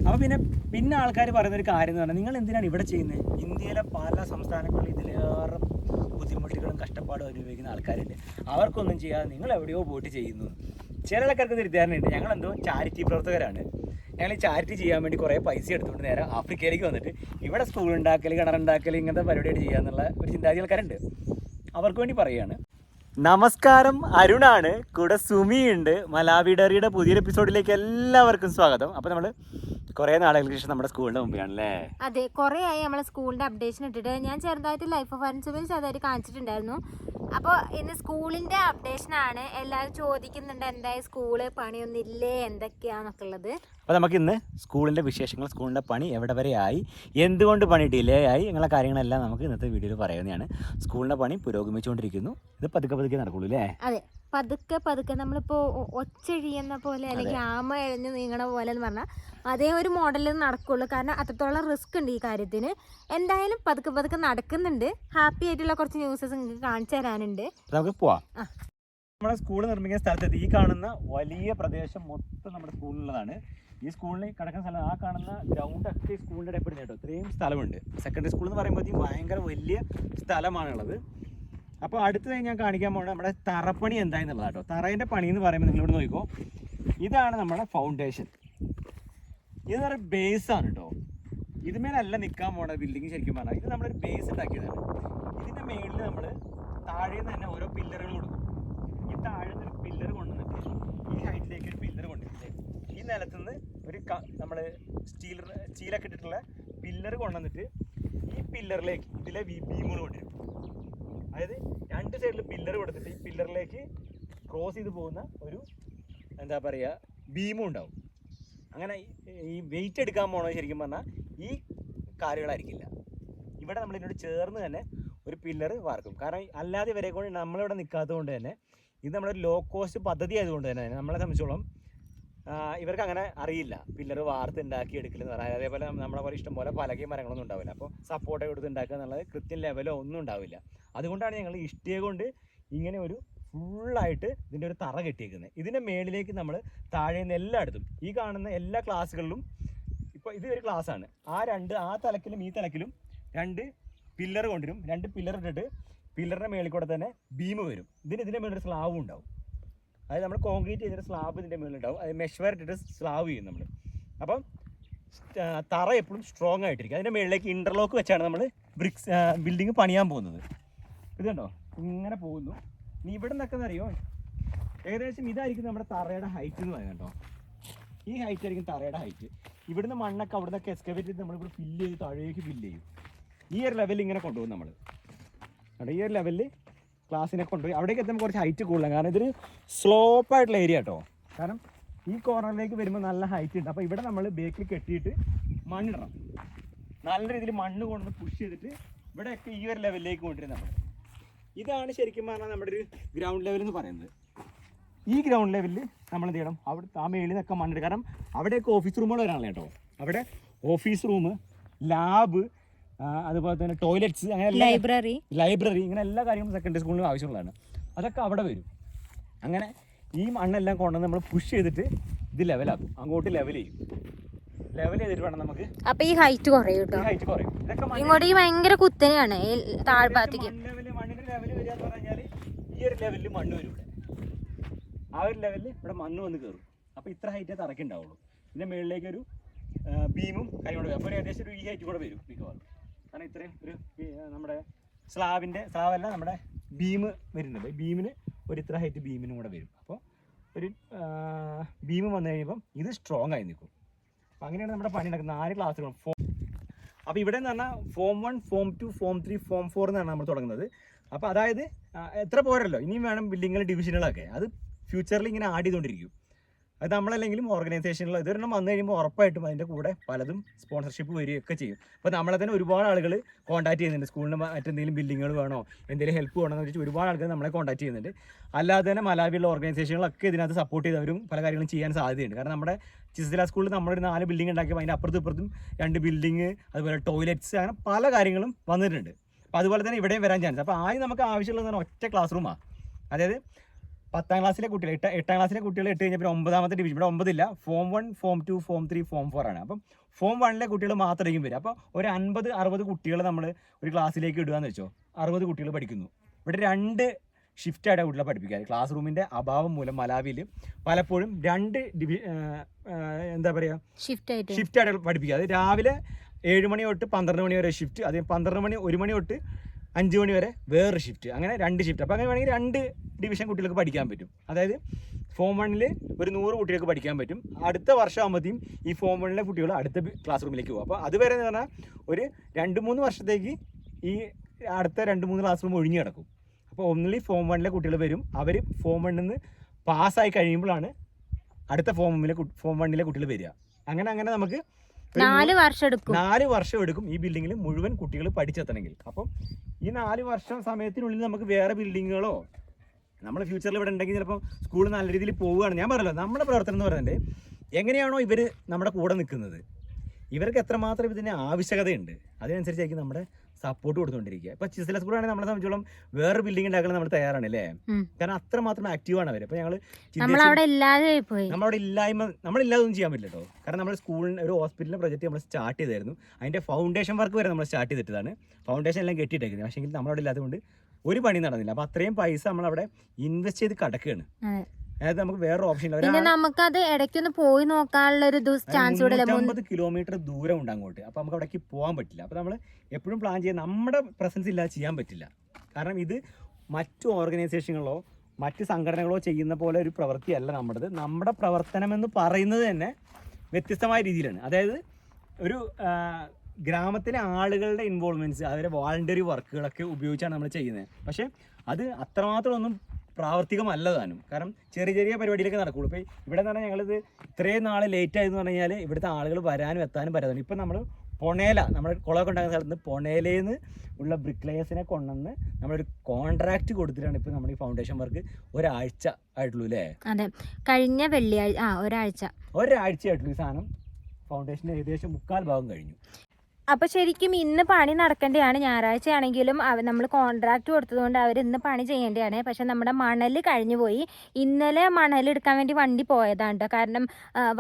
അപ്പോൾ പിന്നെ ആൾക്കാർ പറയുന്നൊരു കാര്യം എന്ന് പറഞ്ഞാൽ നിങ്ങൾ എന്തിനാണ് ഇവിടെ ചെയ്യുന്നത്? ഇന്ത്യയിലെ പല സംസ്ഥാനങ്ങളിൽ ഇതിലേറെ ബുദ്ധിമുട്ടുകളും കഷ്ടപ്പാടും അനുഭവിക്കുന്ന ആൾക്കാരുണ്ട്. അവർക്കൊന്നും ചെയ്യാതെ നിങ്ങൾ എവിടെയോ പോയിട്ട് ചെയ്യുന്നു. ചില ആൾക്കാർക്ക് തിരുത്താറുണ്ട്, ഞങ്ങളെന്തോ ചാരിറ്റി പ്രവർത്തകരാണ്, ഞങ്ങൾ ഈ ചാരിറ്റി ചെയ്യാൻ വേണ്ടി കുറേ പൈസ എടുത്തുകൊണ്ട് നേരെ ആഫ്രിക്കയിലേക്ക് വന്നിട്ട് ഇവിടെ സ്കൂൾ ഉണ്ടാക്കൽ, കിണറുണ്ടാക്കൽ, ഇങ്ങനത്തെ പരിപാടിയായിട്ട് ചെയ്യാന്നുള്ള ഒരു ചിന്താഗതി ആൾക്കാരുണ്ട്. അവർക്ക് വേണ്ടി പറയുകയാണ്. നമസ്കാരം, അരുണാണ്, കൂടെ സുമിയുണ്ട്. മലാവി ഡയറിയുടെ പുതിയൊരു എപ്പിസോഡിലേക്ക് എല്ലാവർക്കും സ്വാഗതം. അപ്പോൾ നമ്മൾ കുറേ നാളുകൾക്ക് ശേഷം നമ്മുടെ സ്കൂളിൻ്റെ മുമ്പിലാണല്ലേ? അതെ, കുറേ ആയി നമ്മളെ സ്കൂളിൻ്റെ അപ്ഡേഷൻ ഇട്ടിട്ട്. ഞാൻ ചെറുതായിട്ട് ലൈഫ് ഓഫ് അൻസുവിൽ ചെറുതായിട്ട് കാണിച്ചിട്ടുണ്ടായിരുന്നു. അപ്പോൾ ഇന്ന് സ്കൂളിൻ്റെ അപ്ഡേഷനാണ്. എല്ലാവരും ചോദിക്കുന്നുണ്ട് എന്തായി സ്കൂള്, പണിയൊന്നും ഇല്ലേ, എന്തൊക്കെയാണെന്നൊക്കെ ഉള്ളത്. അപ്പോൾ നമുക്ക് ഇന്ന് സ്കൂളിൻ്റെ വിശേഷങ്ങൾ, സ്കൂളിൻ്റെ പണി എവിടെ വരെ ആയി, എന്തുകൊണ്ട് പണി ഡിലേ ആയി, ഇങ്ങനെയുള്ള കാര്യങ്ങളെല്ലാം നമുക്ക് ഇന്നത്തെ വീഡിയോയിൽ പറയുന്നതാണ്. സ്കൂളിൻ്റെ പണി പുരോഗമിച്ചുകൊണ്ടിരിക്കുന്നു. ഇത് പതുക്കെ നടക്കുള്ളൂ അല്ലേ? അതെ, പതുക്കെ നമ്മളിപ്പോൾ ഒച്ചഴിയുന്ന പോലെ അല്ലെങ്കിൽ ആമ എഴഞ്ഞ് നീങ്ങണ പോലെ എന്ന് പറഞ്ഞാൽ അതേ ഒരു മോഡലിൽ നടക്കുള്ളൂ. കാരണം അത്രത്തോളം റിസ്ക് ഉണ്ട് ഈ കാര്യത്തിന്. എന്തായാലും പതുക്കെ നടക്കുന്നുണ്ട്. ഹാപ്പി ആയിട്ടുള്ള കുറച്ച് ന്യൂസസ് നിങ്ങൾക്ക് കാണിച്ചു തരാനുണ്ട്. നമുക്ക് പോവാം. നമ്മുടെ സ്കൂൾ നിർമ്മിക്കുന്ന സ്ഥലത്തെത്തി. ഈ കാണുന്ന വലിയ പ്രദേശം മൊത്തം നമ്മുടെ സ്കൂളിലുള്ളതാണ്. ഈ സ്കൂളിൽ കിടക്കുന്ന സ്ഥലം, ആ കാണുന്ന ഗ്രൗണ്ടൊക്കെ ഈ സ്കൂളിൻ്റെ ഇടപെടുന്ന കേട്ടോ. ഇത്രയും സ്ഥലമുണ്ട്. സെക്കൻഡറി സ്കൂൾ എന്ന് പറയുമ്പോഴത്തേക്കും ഭയങ്കര വലിയ സ്ഥലമാണുള്ളത്. അപ്പോൾ അടുത്തതായി ഞാൻ കാണിക്കാൻ പോകുന്നത് നമ്മുടെ തറപ്പണി എന്തായെന്നുള്ളതാണ് കേട്ടോ. തറേൻ്റെ പണി എന്ന് പറയുമ്പോൾ നിങ്ങളിവിടെ നോക്കിക്കോ, ഇതാണ് നമ്മുടെ ഫൗണ്ടേഷൻ. ഇത് ഒരു ബേസാണ് കേട്ടോ. ഇതിന്മേലല്ല നിൽക്കാൻ പോണ ബിൽഡിങ്. ശരിക്കും പറഞ്ഞാൽ ഇത് നമ്മളൊരു ബേസ് ഉണ്ടാക്കിയതാണ്. ഇതിൻ്റെ മേളിൽ നമ്മൾ താഴെ നിന്ന് തന്നെ ഓരോ പില്ലറുകൾ കൊടുക്കും. ഈ താഴെ നിന്ന് ഒരു പില്ലർ കൊണ്ടുവന്നിട്ട് ഈ ഹൈറ്റിലേക്ക് ഒരു പില്ലർ കൊണ്ടുവന്നിട്ട് ഈ നിലത്തുനിന്ന് ഒരു നമ്മൾ സ്റ്റീലൊക്കെ ഇട്ടിട്ടുള്ള പില്ലർ കൊണ്ടുവന്നിട്ട് ഈ പില്ലറിലേക്ക് ഇതിലെ ബീമുകൾ കൊണ്ടുവരും. അതായത് രണ്ട് സൈഡിൽ പില്ലർ കൊടുത്തിട്ട് ഈ പില്ലറിലേക്ക് ക്രോസ് ചെയ്ത് പോകുന്ന ഒരു എന്താ പറയുക ബീമും ഉണ്ടാവും. അങ്ങനെ ഈ വെയിറ്റ് എടുക്കാൻ പോകണത് ശരിക്കും പറഞ്ഞാൽ ഈ കാര്യങ്ങളായിരിക്കില്ല. ഇവിടെ നമ്മളിതിനോട് ചേർന്ന് തന്നെ ഒരു പില്ലർ വാർക്കും. കാരണം അല്ലാതെ ഇവരെ കൊണ്ട് നമ്മളിവിടെ നിൽക്കാത്തത് കൊണ്ട് തന്നെ ഇത് നമ്മളൊരു ലോ കോസ്റ്റ് പദ്ധതി ആയതുകൊണ്ട് തന്നെ നമ്മളെ സംബന്ധിച്ചോളം ഇവർക്ക് അങ്ങനെ അറിയില്ല പില്ലർ വാർത്ത് ഉണ്ടാക്കി എടുക്കലെന്ന് പറയാം. അതേപോലെ നമ്മളെ പോലെ ഇഷ്ടംപോലെ പലകയും മരങ്ങളൊന്നും ഉണ്ടാവില്ല. അപ്പോൾ സപ്പോർട്ട് കൊടുത്ത് ഉണ്ടാക്കുക എന്നുള്ളത് കൃത്യം ലെവലോ ഒന്നും ഉണ്ടാവില്ല. അതുകൊണ്ടാണ് ഞങ്ങൾ ഇഷ്ടിക കൊണ്ട് ഇങ്ങനെ ഒരു ഫുള്ളായിട്ട് ഇതിൻ്റെ ഒരു തറ കെട്ടിയേക്കുന്നത്. ഇതിൻ്റെ മേളിലേക്ക് നമ്മൾ താഴെ നിന്ന് എല്ലായിടത്തും ഈ കാണുന്ന എല്ലാ ക്ലാസ്സുകളിലും ഇപ്പോൾ ഇത് ഒരു ക്ലാസ്സാണ്. ആ തലക്കിലും ഈ തലക്കിലും രണ്ട് പില്ലർ കൊണ്ടുവരും. രണ്ട് പില്ലർ ഇട്ടിട്ട് പില്ലറിൻ്റെ മേളിൽ കൂടെ തന്നെ ബീം വരും. ഇതിൻ്റെ മേളിൽ സ്ലാബും ഉണ്ടാവും. അതായത് നമ്മൾ കോൺക്രീറ്റ് ചെയ്തിട്ട് സ്ലാബ് ഇതിൻ്റെ മേളിലുണ്ടാവും. അത് മെഷ് വയർ ഇട്ടിട്ട് സ്ലാബ് ചെയ്യും നമ്മൾ. അപ്പം തറ എപ്പോഴും സ്ട്രോങ് ആയിട്ടിരിക്കും. അതിൻ്റെ മേളിലേക്ക് ഇൻ്റർലോക്ക് വെച്ചാണ് നമ്മൾ ബിൽഡിങ് പണിയാൻ പോകുന്നത്. ഇത് കണ്ടോ, ഇങ്ങനെ പോകുന്നു. ഇനി ഇവിടെ നിന്നൊക്കെ അറിയോ, ഏകദേശം ഇതായിരിക്കും നമ്മുടെ തറയുടെ ഹൈറ്റ് എന്ന് പറയുന്നത് കേട്ടോ. ഈ ഹൈറ്റ് ആയിരിക്കും തറയുടെ ഹൈറ്റ്. ഇവിടുന്ന് മണ്ണൊക്കെ അവിടെ നിന്നൊക്കെ എക്സ്കവേറ്റ് ചെയ്ത് നമ്മളിവിടെ ഫില്ല് ചെയ്ത് താഴേക്ക് ഫില്ല് ചെയ്യും. ഈ ഒരു ലെവലിൽ ഇങ്ങനെ കൊണ്ടുപോകും നമ്മൾ. അവിടെ ഈ ഒരു ലെവലിൽ ക്ലാസ്സിനെ കൊണ്ടുപോയി അവിടേക്ക് എത്തുമ്പോൾ കുറച്ച് ഹൈറ്റ് കൂടുതലാണ്. കാരണം ഇതൊരു സ്ലോപ്പായിട്ടുള്ള ഏരിയ കേട്ടോ. കാരണം ഈ കോർണറിലേക്ക് വരുമ്പോൾ നല്ല ഹൈറ്റ് ഉണ്ട്. അപ്പോൾ ഇവിടെ നമ്മൾ ബേക്കിൽ കെട്ടിയിട്ട് മണ്ണിടണം. നല്ല രീതിയിൽ മണ്ണ് കൊണ്ടുവന്ന് പുഷ് ചെയ്തിട്ട് ഇവിടെയൊക്കെ ഈ ഒരു ലെവലിലേക്ക് കൊണ്ടുവരും നമ്മൾ. ഇതാണ് ശരിക്കും പറഞ്ഞാൽ നമ്മുടെ ഒരു ഗ്രൗണ്ട് ലെവൽ എന്ന് പറയുന്നത്. ഈ ഗ്രൗണ്ട് ലെവലിൽ നമ്മൾ എന്ത് ചെയ്യണം, അവിടെ ആ മേളിൽ നിന്നൊക്കെ മണ്ണിടും. കാരണം അവിടെയൊക്കെ ഓഫീസ് റൂമുകൾ വരാനുള്ള കേട്ടോ. അവിടെ ഓഫീസ് റൂം, ലാബ്, അതുപോലെ തന്നെ ടോയ്ലറ്റ്സ്, അങ്ങനെ ലൈബ്രറി, ഇങ്ങനെ എല്ലാ കാര്യങ്ങളും സെക്കൻഡറി സ്കൂളിൽ ആവശ്യമുള്ളതാണ്. അതൊക്കെ അവിടെ വരും. അങ്ങനെ ഈ മണ്ണെല്ലാം കൊണ്ടുവന്ന് നമ്മൾ പുഷ് ചെയ്തിട്ട് ഇത് ലെവലാക്കും. അങ്ങോട്ട് ലെവൽ ചെയ്തിട്ട് വേണം നമുക്ക്. അപ്പൊ ഈ ഹൈറ്റ് കുറയും കേട്ടോ. ഹൈറ്റ് കുറയും. ഇങ്ങോട്ട് ഭയങ്കര കുത്തനെയാണ് താഴ്ഭാഗത്തേക്ക്. മണ്ണിന്റെ ലെവൽ വരിക എന്ന് പറഞ്ഞാൽ ഈ ഒരു ലെവലിൽ മണ്ണ് വരും. ഇവിടെ ആ ഒരു ലെവലിൽ ഇവിടെ മണ്ണ് വന്ന് കയറും. അപ്പോൾ ഇത്ര ഹൈറ്റേ തറക്കുണ്ടാവുള്ളൂ. ഇതിൻ്റെ മുകളിലേക്ക് ഒരു ബീമും കാര്യം കൂടെ വരും. അപ്പോൾ ഏകദേശം ഒരു ഈ ഹൈറ്റ് കൂടെ വരും മിക്കവാറും. കാരണം ഇത്രയും ഒരു നമ്മുടെ സ്ലാബല്ല നമ്മുടെ ബീം വരുന്നുണ്ട്. ബീമിന് ഒരു ഇത്ര ഹൈറ്റ് ബീമിനും കൂടെ വരും. അപ്പോൾ ഒരു ബീം വന്നു കഴിയുമ്പം ഇത് സ്ട്രോങ് ആയി നിൽക്കും. അപ്പോൾ അങ്ങനെയാണ് നമ്മുടെ പണി നടക്കുന്നത്. 4 ക്ലാസ്സുകൾ. അപ്പോൾ ഇവിടെ എന്ന് പറഞ്ഞാൽ ഫോം 1, ഫോം 2, ഫോം 3, ഫോം 4 എന്നാണ് നമ്മൾ തുടങ്ങുന്നത്. അപ്പോൾ അതായത് എത്ര പോരല്ലോ, ഇനിയും വേണം ബിൽഡിങ്ങുകൾ, ഡിവിഷനുകളൊക്കെ. അത് ഫ്യൂച്ചറിൽ ഇങ്ങനെ ആഡ് ചെയ്തുകൊണ്ടിരിക്കും. അത് നമ്മളല്ലെങ്കിലും ഓർഗനൈസേഷനിൽ ഇതൊരെണ്ണം വന്നു കഴിയുമ്പോൾ ഉറപ്പായിട്ടും അതിൻ്റെ കൂടെ പലതും സ്പോൺസർഷിപ്പ് വരികയൊക്കെ ചെയ്യും. അപ്പോൾ നമ്മളെ തന്നെ ഒരുപാട് ആളുകൾ കോൺടാക്ട് ചെയ്യുന്നുണ്ട്. സ്കൂളിന് മറ്റെന്തെങ്കിലും ബിൽഡിങ്ങുകൾ വേണോ, എന്തെങ്കിലും ഹെൽപ്പ് വേണോ എന്ന് വെച്ചിട്ട് ഒരുപാട് ആൾക്കാർ നമ്മളെ കോൺടാക്ട് ചെയ്യുന്നുണ്ട്. അല്ലാതെ തന്നെ മലാവിയുള്ള ഓർഗനൈസേഷനുകളൊക്കെ ഇതിനകത്ത് സപ്പോർട്ട് ചെയ്തവരും പല കാര്യങ്ങളും ചെയ്യാൻ സാധ്യതയുണ്ട്. കാരണം നമ്മുടെ ചിസ്ല സ്കൂളിൽ നമ്മളൊരു 4 ബിൽഡിംഗ് ഉണ്ടാക്കിയപ്പോൾ അതിൻ്റെ അപ്പുറത്തും ഇപ്പുറത്തും 2 ബിൽഡിങ്, അതുപോലെ ടോയ്ലറ്റ്സ്, അങ്ങനെ പല കാര്യങ്ങളും വന്നിട്ടുണ്ട്. അപ്പോൾ അതുപോലെ തന്നെ ഇവിടെയും വരാൻ ചാൻസ്. അപ്പോൾ ആദ്യം നമുക്ക് ആവശ്യമുള്ളത് ഒറ്റ ക്ലാസ് റൂമാണ്. അതായത് 10ാം ക്ലാസ്സിലെ കുട്ടികൾ 8ാം ക്ലാസ്സിലെ കുട്ടികൾ 8 കഴിഞ്ഞപ്പോൾ 9ാമത്തെ ഡിവിഷൻ, ഇവിടെ 9 ഇല്ല, ഫോം 1, ഫോം 2, ഫോം 3, ഫോം 4 ആണ്. അപ്പം ഫോം 1ലെ കുട്ടികൾ മാത്രമായിരിക്കും വരും. അപ്പോൾ ഒരു 50-60 കുട്ടികൾ നമ്മൾ ഒരു ക്ലാസ്സിലേക്ക് ഇടുകയെന്ന് വെച്ചോ, 60 കുട്ടികൾ പഠിക്കുന്നു. ഇവിടെ 2 ഷിഫ്റ്റായിട്ട് കുട്ടികളെ പഠിപ്പിക്കുക. ക്ലാസ് റൂമിൻ്റെ അഭാവം മൂലം മലാവിയിൽ പലപ്പോഴും 2 എന്താ പറയുക ഷിഫ്റ്റായിട്ട് പഠിപ്പിക്കുക. അത് രാവിലെ 7 മണി തൊട്ട് 12 മണി വരെ ഷിഫ്റ്റ്, അത് 12 മണി 1 മണി തൊട്ട് 5 മണി വരെ വേറൊരു ഷിഫ്റ്റ്, അങ്ങനെ 2 ഷിഫ്റ്റ്. അപ്പോൾ അങ്ങനെ വേണമെങ്കിൽ 2 ഡിവിഷൻ കുട്ടികൾക്ക് പഠിക്കാൻ പറ്റും. അതായത് ഫോം 1ൽ ഒരു 100 കുട്ടികൾക്ക് പഠിക്കാൻ പറ്റും. അടുത്ത വർഷം ആകുമ്പോഴത്തേക്കും ഈ ഫോം 1ലെ കുട്ടികൾ അടുത്ത ക്ലാസ് റൂമിലേക്ക് പോകും. അപ്പോൾ അതുവരെ എന്ന് പറഞ്ഞാൽ ഒരു 2-3 വർഷത്തേക്ക് ഈ അടുത്ത 2-3 ക്ലാസ് റൂം ഒഴിഞ്ഞു കിടക്കും. അപ്പോൾ ഒന്നിൽ ഫോം 1ലെ കുട്ടികൾ വരും, അവർ ഫോം 1ൽ നിന്ന് പാസ്സായി കഴിയുമ്പോഴാണ് അടുത്ത ഫോം 1ലെ കുട്ടികൾ വരിക. അങ്ങനെ നമുക്ക് 4 വർഷം എടുക്കും ഈ ബിൽഡിങ്ങിൽ മുഴുവൻ കുട്ടികൾ പഠിച്ചെത്തണമെങ്കിൽ. അപ്പം ഈ 4 വർഷം സമയത്തിനുള്ളിൽ നമുക്ക് വേറെ ബിൽഡിങ്ങുകളോ നമ്മൾ ഫ്യൂച്ചറിൽ ഇവിടെ ഉണ്ടെങ്കിൽ ചിലപ്പോൾ സ്കൂൾ നല്ല രീതിയിൽ പോവുകയാണ്. ഞാൻ പറയല്ലോ, നമ്മുടെ പ്രവർത്തനം എന്ന് പറയുന്നത് എങ്ങനെയാണോ ഇവർ നമ്മുടെ കൂടെ നിൽക്കുന്നത്, ഇവർക്ക് എത്രമാത്രം ഇതിന് ആവശ്യകതയുണ്ട് അതിനനുസരിച്ചായിരിക്കും നമ്മുടെ സപ്പോർട്ട് കൊടുത്തുകൊണ്ടിരിക്കുക. ഇപ്പൊ ചിസ്ല സ്കൂളാണെങ്കിൽ നമ്മളെ സംബന്ധിച്ചോളം വേറെ ബിൽഡിംഗ് ഉണ്ടാക്കാൻ നമ്മൾ തയ്യാറാണ് അല്ലേ, കാരണം അത്രമാത്രം ആക്റ്റീവാണ് അവർ. അപ്പൊ നമ്മളില്ലാതെ ഒന്നും ചെയ്യാൻ പറ്റില്ല കേട്ടോ. കാരണം നമ്മുടെ സ്കൂളിന് ഒരു ഹോസ്പിറ്റലിന്റെ പ്രൊജക്ട് നമ്മൾ സ്റ്റാർട്ട് ചെയ്തായിരുന്നു, അതിന്റെ ഫൗണ്ടേഷൻ വർക്ക് വരെ നമ്മൾ സ്റ്റാർട്ട് ചെയ്തിട്ടതാണ്, ഫൗണ്ടേഷൻ എല്ലാം കെട്ടിയിട്ടേക്കുന്നത്. പക്ഷേ നമ്മളവിടെ ഇല്ലാത്തതുകൊണ്ട് ഒരു പണി നടന്നില്ല. അപ്പൊ അത്രയും പൈസ നമ്മളവിടെ ഇൻവെസ്റ്റ് ചെയ്ത് കിടക്കുകയാണ്. അതായത് നമുക്ക് വേറെ ഓപ്ഷൻ ഇല്ല, നമുക്കത് ഇടയ്ക്കൊന്ന് പോയി നോക്കാനുള്ള ഒരു ചാൻസ് 50 കിലോമീറ്റർ ദൂരം ഉണ്ട് അങ്ങോട്ട്. അപ്പൊ നമുക്ക് അവിടേക്ക് പോകാൻ പറ്റില്ല. അപ്പൊ നമ്മൾ എപ്പോഴും പ്ലാൻ ചെയ്യാൻ നമ്മുടെ പ്രസൻസ് ഇല്ലാതെ ചെയ്യാൻ പറ്റില്ല. കാരണം ഇത് മറ്റു ഓർഗനൈസേഷനുകളോ മറ്റ് സംഘടനകളോ ചെയ്യുന്ന പോലെ ഒരു പ്രവൃത്തിയല്ല നമ്മുടേത്. നമ്മുടെ പ്രവർത്തനം എന്ന് പറയുന്നത് തന്നെ വ്യത്യസ്തമായ രീതിയിലാണ്. അതായത് ഒരു ഗ്രാമത്തിലെ ആളുകളുടെ ഇൻവോൾവ്മെന്റ്സ്, അവരുടെ വോളണ്ടറി വർക്കുകളൊക്കെ ഉപയോഗിച്ചാണ് നമ്മൾ ചെയ്യുന്നത്. പക്ഷെ അത് അത്രമാത്രം ഒന്നും പ്രാവർത്തികമല്ല താനും. കാരണം ചെറിയ ചെറിയ പരിപാടിയിലൊക്കെ നടക്കുള്ളൂ. ഇപ്പോൾ ഇവിടെ എന്ന് പറഞ്ഞാൽ ഞങ്ങളിത് ഇത്രയും നാൾ ലേറ്റ് ആയെന്ന് പറഞ്ഞു കഴിഞ്ഞാൽ ഇവിടുത്തെ ആളുകൾ വരാനും എത്താനും പറ്റാതെ. ഇപ്പം നമ്മൾ പൊണേല, നമ്മുടെ കുളമൊക്കെ ഉണ്ടാകുന്ന സ്ഥലത്ത് നിന്ന് പൊണേലയിൽ നിന്ന് ഉള്ള ബ്രിക്ലേയേഴ്സിനെ കൊണ്ടുവന്ന് നമ്മളൊരു കോൺട്രാക്ട് കൊടുത്തിട്ടാണ് ഇപ്പോൾ നമ്മൾ ഈ ഫൗണ്ടേഷൻ വർക്ക് ഒരാഴ്ച ആയിട്ടുള്ളൂ അല്ലേ? അതെ, കഴിഞ്ഞ വെള്ളിയാഴ്ച ഒരാഴ്ചയായിട്ടുള്ളൂ ഈ സാധനം. ഫൗണ്ടേഷൻ്റെ ഏകദേശം 3/4 ഭാഗം കഴിഞ്ഞു. അപ്പോൾ ശരിക്കും ഇന്ന് പണി നടക്കേണ്ടതാണ്. ഞായറാഴ്ച ആണെങ്കിലും നമ്മൾ കോൺട്രാക്ട് കൊടുത്തതുകൊണ്ട് അവർ ഇന്ന് പണി ചെയ്യേണ്ടതാണ്. പക്ഷെ നമ്മുടെ മണൽ കഴിഞ്ഞു പോയി. ഇന്നലെ മണൽ എടുക്കാൻ വേണ്ടി വണ്ടി പോയതാണ് കേട്ടോ. കാരണം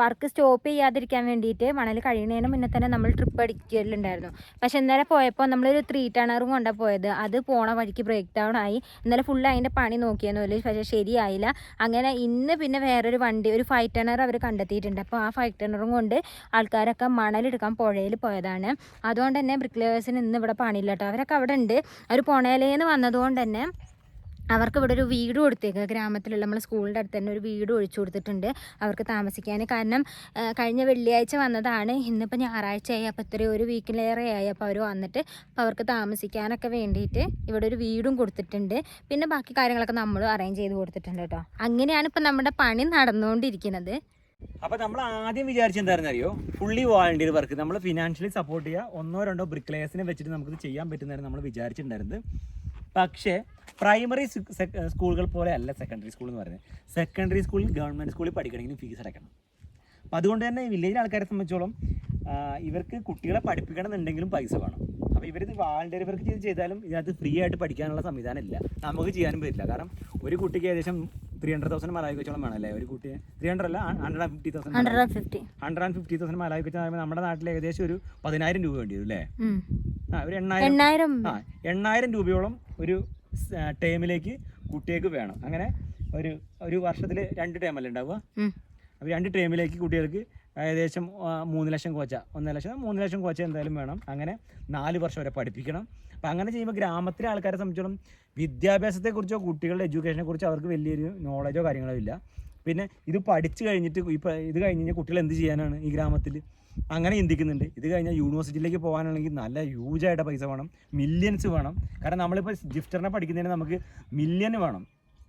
വർക്ക് സ്റ്റോപ്പ് ചെയ്യാതിരിക്കാൻ വേണ്ടിയിട്ട് മണൽ കഴിയുന്നതിന് മുന്നേ തന്നെ നമ്മൾ ട്രിപ്പ് അടിക്കലുണ്ടായിരുന്നു. പക്ഷെ ഇന്നലെ പോയപ്പോൾ നമ്മളൊരു 3 ടണറും കൊണ്ടാണ് പോയത്. അത് പോണ വഴിക്ക് ബ്രേക്ക് ഡൗൺ ആയി. ഇന്നലെ ഫുള്ള് അതിൻ്റെ പണി നോക്കിയെന്നില്ല, പക്ഷേ ശരിയായില്ല. അങ്ങനെ ഇന്ന് പിന്നെ വേറൊരു വണ്ടി, ഒരു 5 ടണർ അവർ കണ്ടെത്തിയിട്ടുണ്ട്. അപ്പോൾ ആ 5 ടണറും കൊണ്ട് ആൾക്കാരൊക്കെ മണലെടുക്കാൻ പുഴയിൽ പോയതാണ്. അതുകൊണ്ട് തന്നെ ബ്രിക്ലേയേഴ്സിന് ഇന്ന് ഇവിടെ പണിയില്ല കേട്ടോ. അവരൊക്കെ അവിടെ ഉണ്ട്. അവർ പുണയിലേന്ന് വന്നതുകൊണ്ട് തന്നെ അവർക്ക് ഇവിടെ ഒരു വീട് കൊടുത്തേക്ക്, ഗ്രാമത്തിലുള്ള നമ്മൾ സ്കൂളിൻ്റെ അടുത്ത് തന്നെ ഒരു വീട് ഒഴിച്ചു കൊടുത്തിട്ടുണ്ട് അവർക്ക് താമസിക്കാൻ. കാരണം കഴിഞ്ഞ വെള്ളിയാഴ്ച വന്നതാണ്, ഇന്നിപ്പോൾ ഞായറാഴ്ചയായി. അപ്പോൾ ഇത്രയും ഒരു വീക്കിലേറെ ആയി. അപ്പോൾ അവർ വന്നിട്ട് അപ്പോൾ അവർക്ക് താമസിക്കാനൊക്കെ വേണ്ടിയിട്ട് ഇവിടെ ഒരു വീടും കൊടുത്തിട്ടുണ്ട്. പിന്നെ ബാക്കി കാര്യങ്ങളൊക്കെ നമ്മൾ അറേഞ്ച് ചെയ്ത് കൊടുത്തിട്ടുണ്ട് കേട്ടോ. അങ്ങനെയാണ് ഇപ്പം നമ്മുടെ പണി നടന്നുകൊണ്ടിരിക്കുന്നത്. അപ്പോൾ നമ്മൾ ആദ്യം വിചാരിച്ചെന്തായിരുന്നു അറിയോ, ഫുള്ളി വോളണ്ടിയർ വർക്ക് നമ്മൾ ഫിനാൻഷ്യലി സപ്പോർട്ട് ചെയ്യുക, 1-2 ബ്രിക്ലേയേഴ്സിനെ വെച്ചിട്ട് നമുക്കിത് ചെയ്യാൻ പറ്റുന്നതായിരുന്നു നമ്മൾ വിചാരിച്ചിട്ടുണ്ടായിരുന്നത്. പക്ഷേ പ്രൈമറി സ്കൂളുകൾ പോലെ അല്ല സെക്കൻഡറി സ്കൂൾ എന്ന് പറയുന്നത്. സെക്കൻഡറി സ്കൂളിൽ ഗവൺമെൻറ് സ്കൂളിൽ പഠിക്കണമെങ്കിൽ ഫീസ് അടയ്ക്കണം. അപ്പോൾ അതുകൊണ്ട് തന്നെ വില്ലേജിലെ ആൾക്കാരെ സംബന്ധിച്ചോളം ഇവർക്ക് കുട്ടികളെ പഠിപ്പിക്കണമെന്നുണ്ടെങ്കിലും പൈസ വേണം. അപ്പോൾ ഇവരിത് വാളണ്ടിയർ വർക്ക് ചെയ്താലും ഇതിനകത്ത് ഫ്രീ ആയിട്ട് പഠിക്കാനുള്ള സംവിധാനം ഇല്ല, നമുക്ക് ചെയ്യാനും പറ്റില്ല. കാരണം ഒരു കുട്ടിക്ക് ഏകദേശം 300,000 മലാവി വെച്ചോളം വേണമല്ലേ ഒരു കുട്ടി. 300 അല്ല, 150,000 മലാവി വെച്ചാൽ നമ്മുടെ നാട്ടിൽ ഏകദേശം ഒരു 10,000 രൂപ വേണ്ടി വരും അല്ലേ? ഒരു 8,000 രൂപയോളം ഒരു ടേമിലേക്ക് കുട്ടികൾക്ക് വേണം. അങ്ങനെ ഒരു വർഷത്തിൽ 2 ടേമല്ലേ ഉണ്ടാവുക. അപ്പോൾ 2 ടേമിലേക്ക് കുട്ടികൾക്ക് ഏകദേശം 3 ലക്ഷം കോച്ച, 1 ലക്ഷം 3 ലക്ഷം കോച്ച എന്തായാലും വേണം. അങ്ങനെ 4 വർഷം വരെ പഠിപ്പിക്കണം. അപ്പോൾ അങ്ങനെ ചെയ്യുമ്പോൾ ഗ്രാമത്തിലെ ആൾക്കാരെ സംബന്ധിച്ചോളം വിദ്യാഭ്യാസത്തെക്കുറിച്ചോ കുട്ടികളുടെ എഡ്യൂക്കേഷനെ കുറിച്ചോ അവർക്ക് വലിയൊരു നോളജോ കാര്യങ്ങളോ ഇല്ല. പിന്നെ ഇത് പഠിച്ചു കഴിഞ്ഞിട്ട് ഇത് കഴിഞ്ഞ് കഴിഞ്ഞാൽ കുട്ടികൾ എന്ത് ചെയ്യാനാണ് ഈ ഗ്രാമത്തിൽ, അങ്ങനെ ചിന്തിക്കുന്നുണ്ട്. ഇത് കഴിഞ്ഞാൽ യൂണിവേഴ്സിറ്റിയിലേക്ക് പോകാനാണെങ്കിൽ നല്ല ഹ്യൂജായിട്ട് പൈസ വേണം, മില്യൻസ് വേണം. കാരണം നമ്മളിപ്പോൾ ജിഫ്റ്ററിനെ പഠിക്കുന്നതിന് നമുക്ക്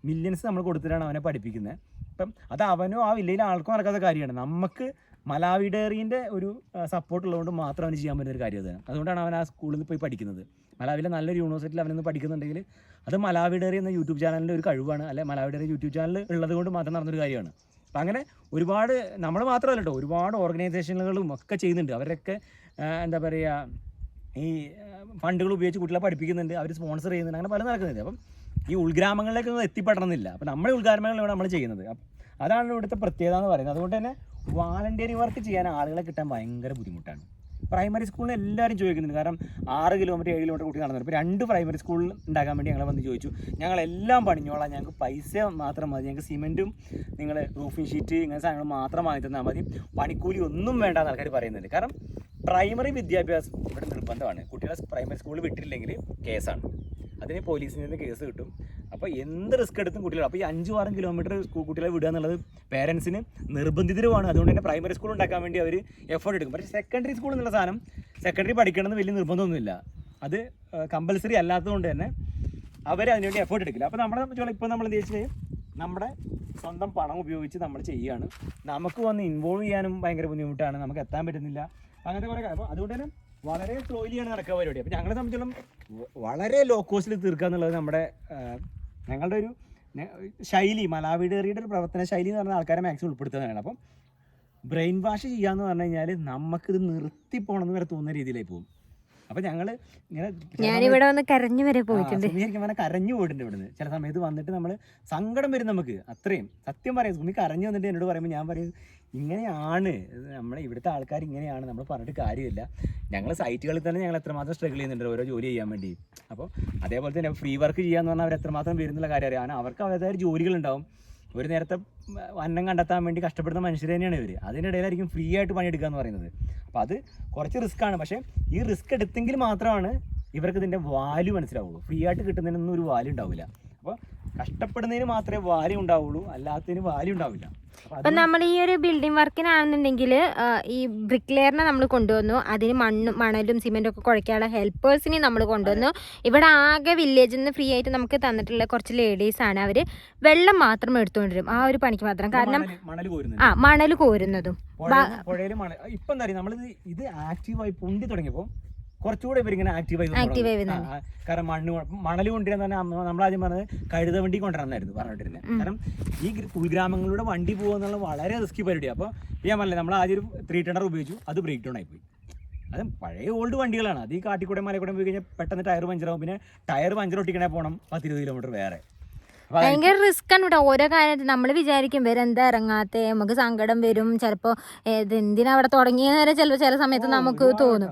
മില്യൻസ് നമ്മൾ കൊടുത്തിട്ടാണ് അവനെ പഠിപ്പിക്കുന്നത്. അപ്പം അത് അവനോ ആ വില്ലയിലെ ആൾക്കോ നടക്കാത്ത കാര്യമാണ്. നമുക്ക് മലാവി ഡയറീൻ്റെ ഒരു സപ്പോർട്ട് ഉള്ളതുകൊണ്ട് മാത്രം അവന് ചെയ്യാൻ പറ്റുന്ന ഒരു കാര്യം അതാണ്. അതുകൊണ്ടാണ് അവൻ ആ സ്കൂളിൽ പോയി പഠിക്കുന്നത്. മലാവിയിലെ നല്ലൊരു യൂണിവേഴ്സിറ്റിയിൽ അവനൊന്ന് പഠിക്കുന്നുണ്ടെങ്കിൽ അത് മലാവി ഡയറി എന്ന യൂട്യൂബ് ചാനലിൻ്റെ ഒരു കഴിവാണ്. അല്ലെ മലാവി ഡയറി യൂട്യൂബ് ചാനൽ ഉള്ളത് കൊണ്ട് മാത്രം നടന്നൊരു കാര്യമാണ്. അപ്പം അങ്ങനെ ഒരുപാട്, നമ്മൾ മാത്രമല്ല കേട്ടോ, ഒരുപാട് ഓർഗനൈസേഷനുകളും ഒക്കെ ചെയ്യുന്നുണ്ട്. അവരൊക്കെ എന്താ പറയുക, ഈ ഫണ്ടുകൾ ഉപയോഗിച്ച് കുട്ടികളെ പഠിപ്പിക്കുന്നുണ്ട്, അവർ സ്പോൺസർ ചെയ്യുന്നുണ്ട്, അങ്ങനെ പല നടക്കുന്നുണ്ട്. അപ്പം ഈ ഉൾഗ്രാമങ്ങളിലേക്കൊന്നും എത്തിപ്പെടണമെന്നില്ല. അപ്പോൾ നമ്മുടെ ഉൾഗ്രാമങ്ങളിലാണ് നമ്മൾ ചെയ്യുന്നത്. അതാണ് ഇവിടുത്തെ പ്രത്യേകത എന്ന് പറയുന്നത്. അതുകൊണ്ട് തന്നെ വാലണ്ടിയറി വർക്ക് ചെയ്യാൻ ആളുകളെ കിട്ടാൻ ഭയങ്കര ബുദ്ധിമുട്ടാണ്. പ്രൈമറി സ്കൂളിൽ എല്ലാവരും ചോദിക്കുന്നുണ്ട്. കാരണം 6 കിലോമീറ്റർ 7 കിലോമീറ്റർ കുട്ടി നടന്നത്. ഇപ്പോൾ 2 പ്രൈമറി സ്കൂളിൽ ഉണ്ടാക്കാൻ വേണ്ടി ഞങ്ങൾ വന്ന് ചോദിച്ചു. ഞങ്ങളെല്ലാം പണിഞ്ഞോളാം, ഞങ്ങൾക്ക് പൈസ മാത്രം മതി, ഞങ്ങൾക്ക് സിമെൻറ്റും നിങ്ങൾ റൂഫിംഗ് ഷീറ്റ് ഇങ്ങനെ സാധനങ്ങൾ മാത്രം വാങ്ങി തന്നാൽ മതി, പണിക്കൂലി ഒന്നും വേണ്ടെന്ന് ആൾക്കാർ പറയുന്നുണ്ട്. കാരണം പ്രൈമറി വിദ്യാഭ്യാസം ഇവിടെ നിർബന്ധമാണ്. കുട്ടികളെ പ്രൈമറി സ്കൂളിൽ വിട്ടിട്ടില്ലെങ്കിൽ കേസാണ്, അതിന് പോലീസിൽ നിന്ന് കേസ് കിട്ടും. അപ്പോൾ എന്ത് റിസ്ക് എടുത്തും കുട്ടികൾ, അപ്പോൾ ഈ 5-6 കിലോമീറ്റർ സ്കൂൾ കുട്ടികളെ വിടുക എന്നുള്ളത് പേരൻസിന് നിർബന്ധിതരുമാണ്. അതുകൊണ്ട് തന്നെ പ്രൈമറി സ്കൂൾ ഉണ്ടാക്കാൻ വേണ്ടി അവർ എഫേർട്ട് എടുക്കും. പക്ഷേ സെക്കൻഡറി സ്കൂൾ എന്നുള്ള സാധനം സെക്കൻഡറി പഠിക്കണമെന്ന് വലിയ നിർബന്ധമൊന്നുമില്ല. അത് കമ്പൽസറി അല്ലാത്തതുകൊണ്ട് തന്നെ അവർ അതിനുവേണ്ടി എഫേർട്ട് എടുക്കില്ല. അപ്പോൾ നമ്മളെ സംബന്ധിച്ചോളം ഇപ്പോൾ നമ്മൾ എന്ത് വെച്ചാൽ നമ്മുടെ സ്വന്തം പണം ഉപയോഗിച്ച് നമ്മൾ ചെയ്യുകയാണ്. നമുക്ക് വന്ന് ഇൻവോൾവ് ചെയ്യാനും ഭയങ്കര ബുദ്ധിമുട്ടാണ്, നമുക്ക് എത്താൻ പറ്റുന്നില്ല, അങ്ങനത്തെ കുറേ. അപ്പോൾ അതുകൊണ്ട് തന്നെ വളരെ സ്ലോലിയാണ് നടക്കുക പരിപാടി. അപ്പോൾ ഞങ്ങളെ സംബന്ധിച്ചോളം വളരെ ലോ കോസ്റ്റിൽ തീർക്കുക എന്നുള്ളത് ഞങ്ങളുടെ ഒരു ശൈലി, മലാവി ഡയറിയുടെ ഒരു പ്രവർത്തന ശൈലി എന്ന് പറഞ്ഞാൽ ആൾക്കാരെ മാക്സിമം ഉൾപ്പെടുത്തുന്നതാണ്. അപ്പം ബ്രെയിൻ വാഷ് ചെയ്യാന്ന് പറഞ്ഞു കഴിഞ്ഞാൽ നമുക്കിത് നിർത്തി പോകണമെന്ന് വരെ തോന്നുന്ന രീതിയിലായി പോകും. അപ്പം ഞങ്ങൾ ഇങ്ങനെ ഞാനിവിടെ വന്ന് കരഞ്ഞു വരെ പോയിട്ടുണ്ട്, കരഞ്ഞു പോയിട്ടുണ്ട് ഇവിടുന്ന്. ചില സമയത്ത് വന്നിട്ട് നമ്മൾ സങ്കടം വരും നമുക്ക്. അത്രയും സത്യം പറയാം, സുമി കരഞ്ഞു വന്നിട്ട് എന്നോട് പറയുമ്പോൾ ഞാൻ പറയും ഇങ്ങനെയാണ് നമ്മളെ ഇവിടുത്തെ ആൾക്കാർ, ഇങ്ങനെയാണ്, നമ്മൾ പറഞ്ഞിട്ട് കാര്യമില്ല. ഞങ്ങൾ സൈറ്റുകളിൽ തന്നെ ഞങ്ങൾ എത്രമാത്രം സ്ട്രഗിൾ ചെയ്യുന്നുണ്ട് ഓരോ ജോലി ചെയ്യാൻ വേണ്ടി. അപ്പോൾ അതേപോലെ തന്നെ ഫ്രീ വർക്ക് ചെയ്യാന്ന് പറഞ്ഞാൽ അവർ എത്രമാത്രം വരുന്നുള്ള കാര്യം അറിയാം. അവർക്ക് അവരുടേതായ ജോലികളുണ്ടാവും. ഒരു നേരത്തെ അന്നം കണ്ടെത്താൻ വേണ്ടി കഷ്ടപ്പെടുന്ന മനുഷ്യർ തന്നെയാണ് ഇവർ. അതിനിടയിലായിരിക്കും ഫ്രീ ആയിട്ട് പണിയെടുക്കുക എന്ന് പറയുന്നത്. അപ്പോൾ അത് കുറച്ച് റിസ്ക്കാണ്. പക്ഷേ ഈ റിസ്ക് എടുത്തെങ്കിൽ മാത്രമാണ് ഇവർക്ക് ഇതിൻ്റെ വാല്യൂ മനസ്സിലാവുള്ളൂ. ഫ്രീ ആയിട്ട് കിട്ടുന്നതിനൊന്നും ഒരു വാല്യൂ ഉണ്ടാവില്ല. അപ്പോൾ കഷ്ടപ്പെടുന്നതിന് മാത്രമേ വാല്യൂ ഉണ്ടാവുള്ളൂ, അല്ലാത്തതിന് വാല്യൂ ഉണ്ടാവില്ല. അപ്പം നമ്മൾ ഈ ഒരു ബിൽഡിംഗ് വർക്കിനാണെന്നുണ്ടെങ്കിൽ ഈ ബ്രിക്ക് ലെയറിനെ നമ്മൾ കൊണ്ടുവന്നു, അതിന് മണലും സിമെൻറ്റും ഒക്കെ കുഴക്കാനുള്ള ഹെൽപ്പേഴ്സിനെ നമ്മൾ കൊണ്ടുവന്നു. ഇവിടെ ആകെ വില്ലേജിൽ നിന്ന് ഫ്രീ ആയിട്ട് നമുക്ക് തന്നിട്ടുള്ള കുറച്ച് ലേഡീസാണ്. അവർ വെള്ളം മാത്രം എടുത്തുകൊണ്ടിരും, ആ ഒരു പണിക്ക് മാത്രം. കാരണം മണൽ കോരുന്നതും ഇപ്പം എന്താ പറയുക, നമ്മളിത് ഇത് ആക്റ്റീവായി പൊന്തി തുടങ്ങിയപ്പോൾ കുറച്ചുകൂടെ ഇവരിങ്ങനെ ആക്റ്റീവായി. കാരണം മണൽ കൊണ്ടുവരാന്ന് പറഞ്ഞാൽ നമ്മളാദ്യം പറഞ്ഞത് കഴുത വണ്ടി കൊണ്ടുവരാന്നായിരുന്നു പറഞ്ഞിട്ടിരുന്നത്. കാരണം ഈ ഉൾഗ്രാമങ്ങളിലൂടെ വണ്ടി പോകുക എന്നുള്ള വളരെ റിസ്കി പരിപാടിയാണ്. അപ്പോൾ ഞാൻ പറഞ്ഞില്ലേ, നമ്മൾ ആദ്യം ഒരു 3 ടണ്ണർ ഉപയോഗിച്ചു, അത് ബ്രേക്ക് ഡൗൺ ആയിപ്പോയി. അത് പഴയ ഓൾഡ് വണ്ടികളാണ്. അത് ഈ കാട്ടിക്കൂടെ മലക്കൂടെ പോയി കഴിഞ്ഞാൽ പെട്ടെന്ന് ടയർ പഞ്ചറാവും. പിന്നെ ടയർ പഞ്ചർ ഒട്ടിക്കണേ പോകണം 10-20 കിലോമീറ്റർ വേറെ. ഭയങ്കര റിസ്ക് ആണ് ഇവിടെ ഓരോ കാര്യത്തിൽ. നമ്മൾ വിചാരിക്കും ഇവരെന്താ ഇറങ്ങാത്ത, നമുക്ക് സങ്കടം വരും. ചിലപ്പോൾ ഇത് എന്തിനാ അവിടെ തുടങ്ങിയെന്ന് വരെ ചിലപ്പോൾ ചില സമയത്ത് നമുക്ക് തോന്നും.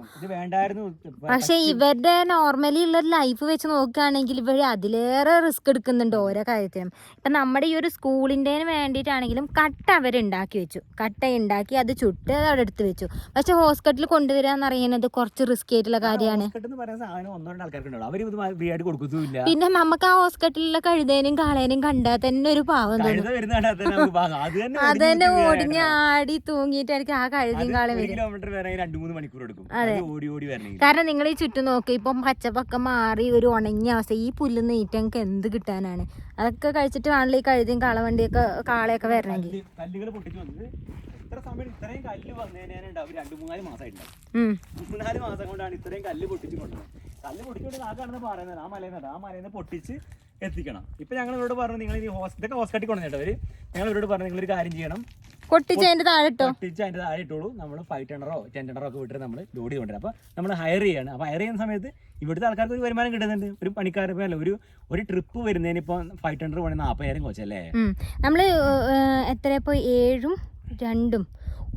പക്ഷെ ഇവരുടെ നോർമലി ഉള്ള ലൈഫ് വെച്ച് നോക്കുകയാണെങ്കിൽ ഇവർ അതിലേറെ റിസ്ക് എടുക്കുന്നുണ്ട് ഓരോ കാര്യത്തിനും. ഇപ്പം നമ്മുടെ ഈ ഒരു സ്കൂളിൻ്റെ വേണ്ടിയിട്ടാണെങ്കിലും കട്ട അവരുണ്ടാക്കി വെച്ചു, കട്ട ഉണ്ടാക്കി അത് ചുട്ട് അത് അവിടെ എടുത്ത് വെച്ചു. പക്ഷെ ഹോസ്പിറ്റലിൽ കൊണ്ടുവരിക എന്ന് പറയുന്നത് കുറച്ച് റിസ്ക് ആയിട്ടുള്ള കാര്യമാണ്. പിന്നെ നമുക്ക് ആ ഹോസ്പിറ്റലിലെ കഴുതേനും കാളേനും കണ്ടാൽ തന്നെ ഒരു പാവം തോന്നും. അത് തന്നെ ഒടിഞ്ഞ് ആടി തൂങ്ങിയിട്ടായിരിക്കും ആ കഴുതിയും കാളയും വരും. അതെ, കാരണം നിങ്ങൾ ഈ ചുറ്റും നോക്കി, ഇപ്പം പച്ചപ്പൊക്കെ മാറി ഒരു ഉണങ്ങിയ അവസ്ഥ. ഈ പുല്ല് നീറ്റങ്ങൾക്ക് എന്ത് കിട്ടാനാണ്? അതൊക്കെ കഴിച്ചിട്ട് വേണല്ലോ ഈ കഴുതിയും കാളവണ്ടിയൊക്കെ കാളയൊക്കെ വരണമെങ്കിൽ. ഇത്രയും കല്ല് വന്നതിനുണ്ടാവും 2-3 മാസം കൊണ്ടാണ് ഇത്രയും കല്ല് പൊട്ടിച്ച് കൊണ്ടുവന്നത്. കല്ല് പൊട്ടിച്ചുകൊണ്ട് ആ കാണുന്ന പറയുന്നത് ആ മലയിൽ പൊട്ടിച്ച് എത്തിക്കണം. ഇപ്പൊ ഞങ്ങൾ ഇവരോട് പറഞ്ഞു, നിങ്ങൾ ഈ ഇതൊക്കെ ഹോസ്പിറ്റലിൽ കൊണ്ടുവന്നിട്ട് അവര് ഞങ്ങൾ ഇവരോട് പറഞ്ഞു, നിങ്ങളൊരു കാര്യം ചെയ്യണം, പൊട്ടിച്ച് അതിന്റെ താഴെ ഇട്ടോളൂ. നമ്മൾ 5 ടണ്ണറോ 10 ടണ്ണറോ ഒക്കെ വിട്ടിട്ട് നമ്മൾ ലോഡ് ചെയ്തുകൊണ്ടിരും. അപ്പോൾ നമ്മൾ ഹയർ ചെയ്യാണ്. അപ്പോൾ ഹയർ ചെയ്യുന്ന സമയത്ത് ഇവിടുത്തെ ആൾക്കാർക്ക് ഒരു വരുമാനം കിട്ടുന്നുണ്ട്. ഒരു പണിക്കാർക്ക് അല്ല, ഒരു ട്രിപ്പ് വരുന്നതിന് ഇപ്പോൾ 5 ടണ്ണർ പോകണേ 40,000 കോച്ചല്ലേ. നമ്മൾ എത്ര ഇപ്പോൾ 7, 2,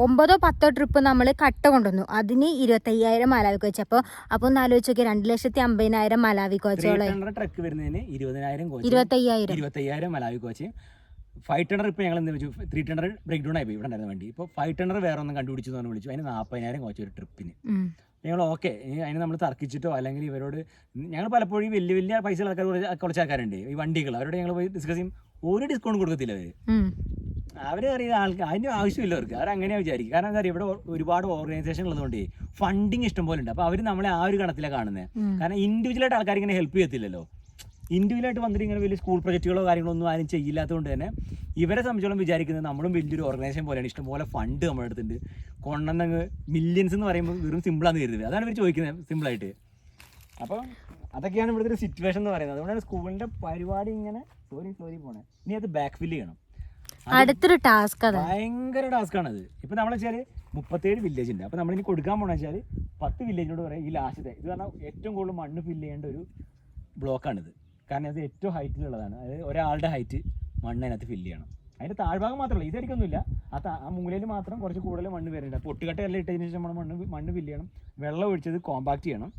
9, 10 ട്രിപ്പ് നമ്മൾ കട്ട കൊണ്ടുവന്നു. അതിന് 25,000 മലാവി കോച്ച്. അപ്പോൾ ഒന്ന് ആലോചിച്ച് നോക്കി, 2,50,000 മലാവി കോച്ചോളം. ട്രക്ക് വരുന്നതിന് 25,000 മലാവി കോച്ച്. 5 ടണ്ണർ ഇപ്പോൾ ഞങ്ങൾ എന്ത് വെച്ചു, 3 ടണ്ണർ ബ്രേക്ക് ഡൗൺ ആയി പോയി ഇവിടെ ഉണ്ടായിരുന്ന വണ്ടി. ഇപ്പോൾ 5 ടണ്ണർ വേറെ ഒന്നും കണ്ടുപിടിച്ചു എന്ന് വിളിച്ചു. അതിന് 40,000 കോച്ച് ഒരു ട്രിപ്പിന്. ഞങ്ങൾ ഓക്കെ, അതിന് നമ്മൾ തർക്കിച്ചിട്ടോ അല്ലെങ്കിൽ ഇവരോട്, ഞങ്ങൾ പലപ്പോഴും വലിയ വലിയ പൈസ ആൾക്കാർ കുറച്ച് ആൾക്കാരുണ്ട് ഈ വണ്ടികൾ, അവരോട് ഞങ്ങൾ പോയി ഡിസ്കസ് ചെയ്യും. ഒരു ഡിസ്കൗണ്ട് കൊടുക്കത്തില്ല അവരറിയുന്ന ആൾക്ക്. അതിൻ്റെ ആവശ്യമില്ല അവർക്ക്, അവരങ്ങനെയാണ് വിചാരിക്കും. കാരണം എന്താ പറയുക, ഇവിടെ ഒരുപാട് ഓർഗനൈസേഷൻ ഉള്ളതുകൊണ്ട് ഫണ്ടിങ് ഇഷ്ടം പോലെ ഉണ്ട്. അപ്പോൾ അവർ നമ്മളെ ആ ഒരു കണത്തിലാണ് കാണുന്നത്. കാരണം ഇൻഡിവിജ്വലായിട്ട് ആൾക്കാർ ഇങ്ങനെ ഹെൽപ്പ് ചെയ്യത്തില്ലല്ലോ. ഇൻഡിവിജ്വലായിട്ട് വന്നിട്ട് ഇങ്ങനെ വലിയ സ്കൂൾ പ്രൊജക്റ്റുകളോ കാര്യങ്ങളോ ഒന്നും ആരും ചെയ്യില്ലാത്തതുകൊണ്ട് തന്നെ ഇവരെ സംബന്ധിച്ചോളം വിചാരിക്കുന്നത് നമ്മളും വലിയൊരു ഓർഗനൈസേഷൻ പോലെയാണ്. ഇഷ്ടംപോലെ ഫണ്ട് നമ്മുടെ അടുത്തുണ്ട്, കൊണ്ടുവന്നങ്ങ് മില്യൻസ് എന്ന് പറയുമ്പോൾ വെറും സിമ്പിളാന്ന് കരുതുന്നത്. അതാണ് ഇവർ ചോദിക്കുന്നത് സിമ്പിളായിട്ട്. അപ്പോൾ അതൊക്കെയാണ് ഇവിടുത്തെ ഒരു സിറ്റുവേഷൻ എന്ന് പറയുന്നത്. അതുകൊണ്ടാണ് സ്കൂളിൻ്റെ പരിപാടി ഇങ്ങനെ സോറി പോണേ. ഇനി അത് ബാക്ക് ഫില്ല് ചെയ്യണം. അടുത്തൊരു ടാസ്ക്, ഭയങ്കര ടാസ്ക്കാണത്. ഇപ്പം നമ്മൾ വെച്ചാൽ 37 വില്ലേജ് ഉണ്ട്. അപ്പോൾ നമ്മളിനി കൊടുക്കാൻ പോകണമെന്ന് വെച്ചാൽ 10 വില്ലേജിനോട് പറയാം ഈ ലാസ്റ്റത്തെ ഇത് പറഞ്ഞാൽ ഏറ്റവും കൂടുതൽ മണ്ണ് ഫില്ല് ചെയ്യേണ്ട ഒരു ബ്ലോക്കാണിത്. കാരണം അത് ഏറ്റവും ഹൈറ്റിലുള്ളതാണ്. അതായത് ഒരാളുടെ ഹൈറ്റ് മണ്ണ് അതിനകത്ത് ഫില്ല് ചെയ്യണം. അതിൻ്റെ താഴ്ഭാഗം മാത്രമല്ല, ഇതടിക്കൊന്നുമില്ല, ആ മൂലയിൽ മാത്രം കുറച്ച് കൂടുതൽ മണ്ണ് വരുന്നുണ്ട്. പൊട്ടുകട്ടയെല്ലാം ഇട്ടതിന് ശേഷം നമ്മൾ മണ്ണ് ഫില്ല് ചെയ്യണം, വെള്ളം ഒഴിച്ചത് കോമ്പാക്ട് ചെയ്യണം.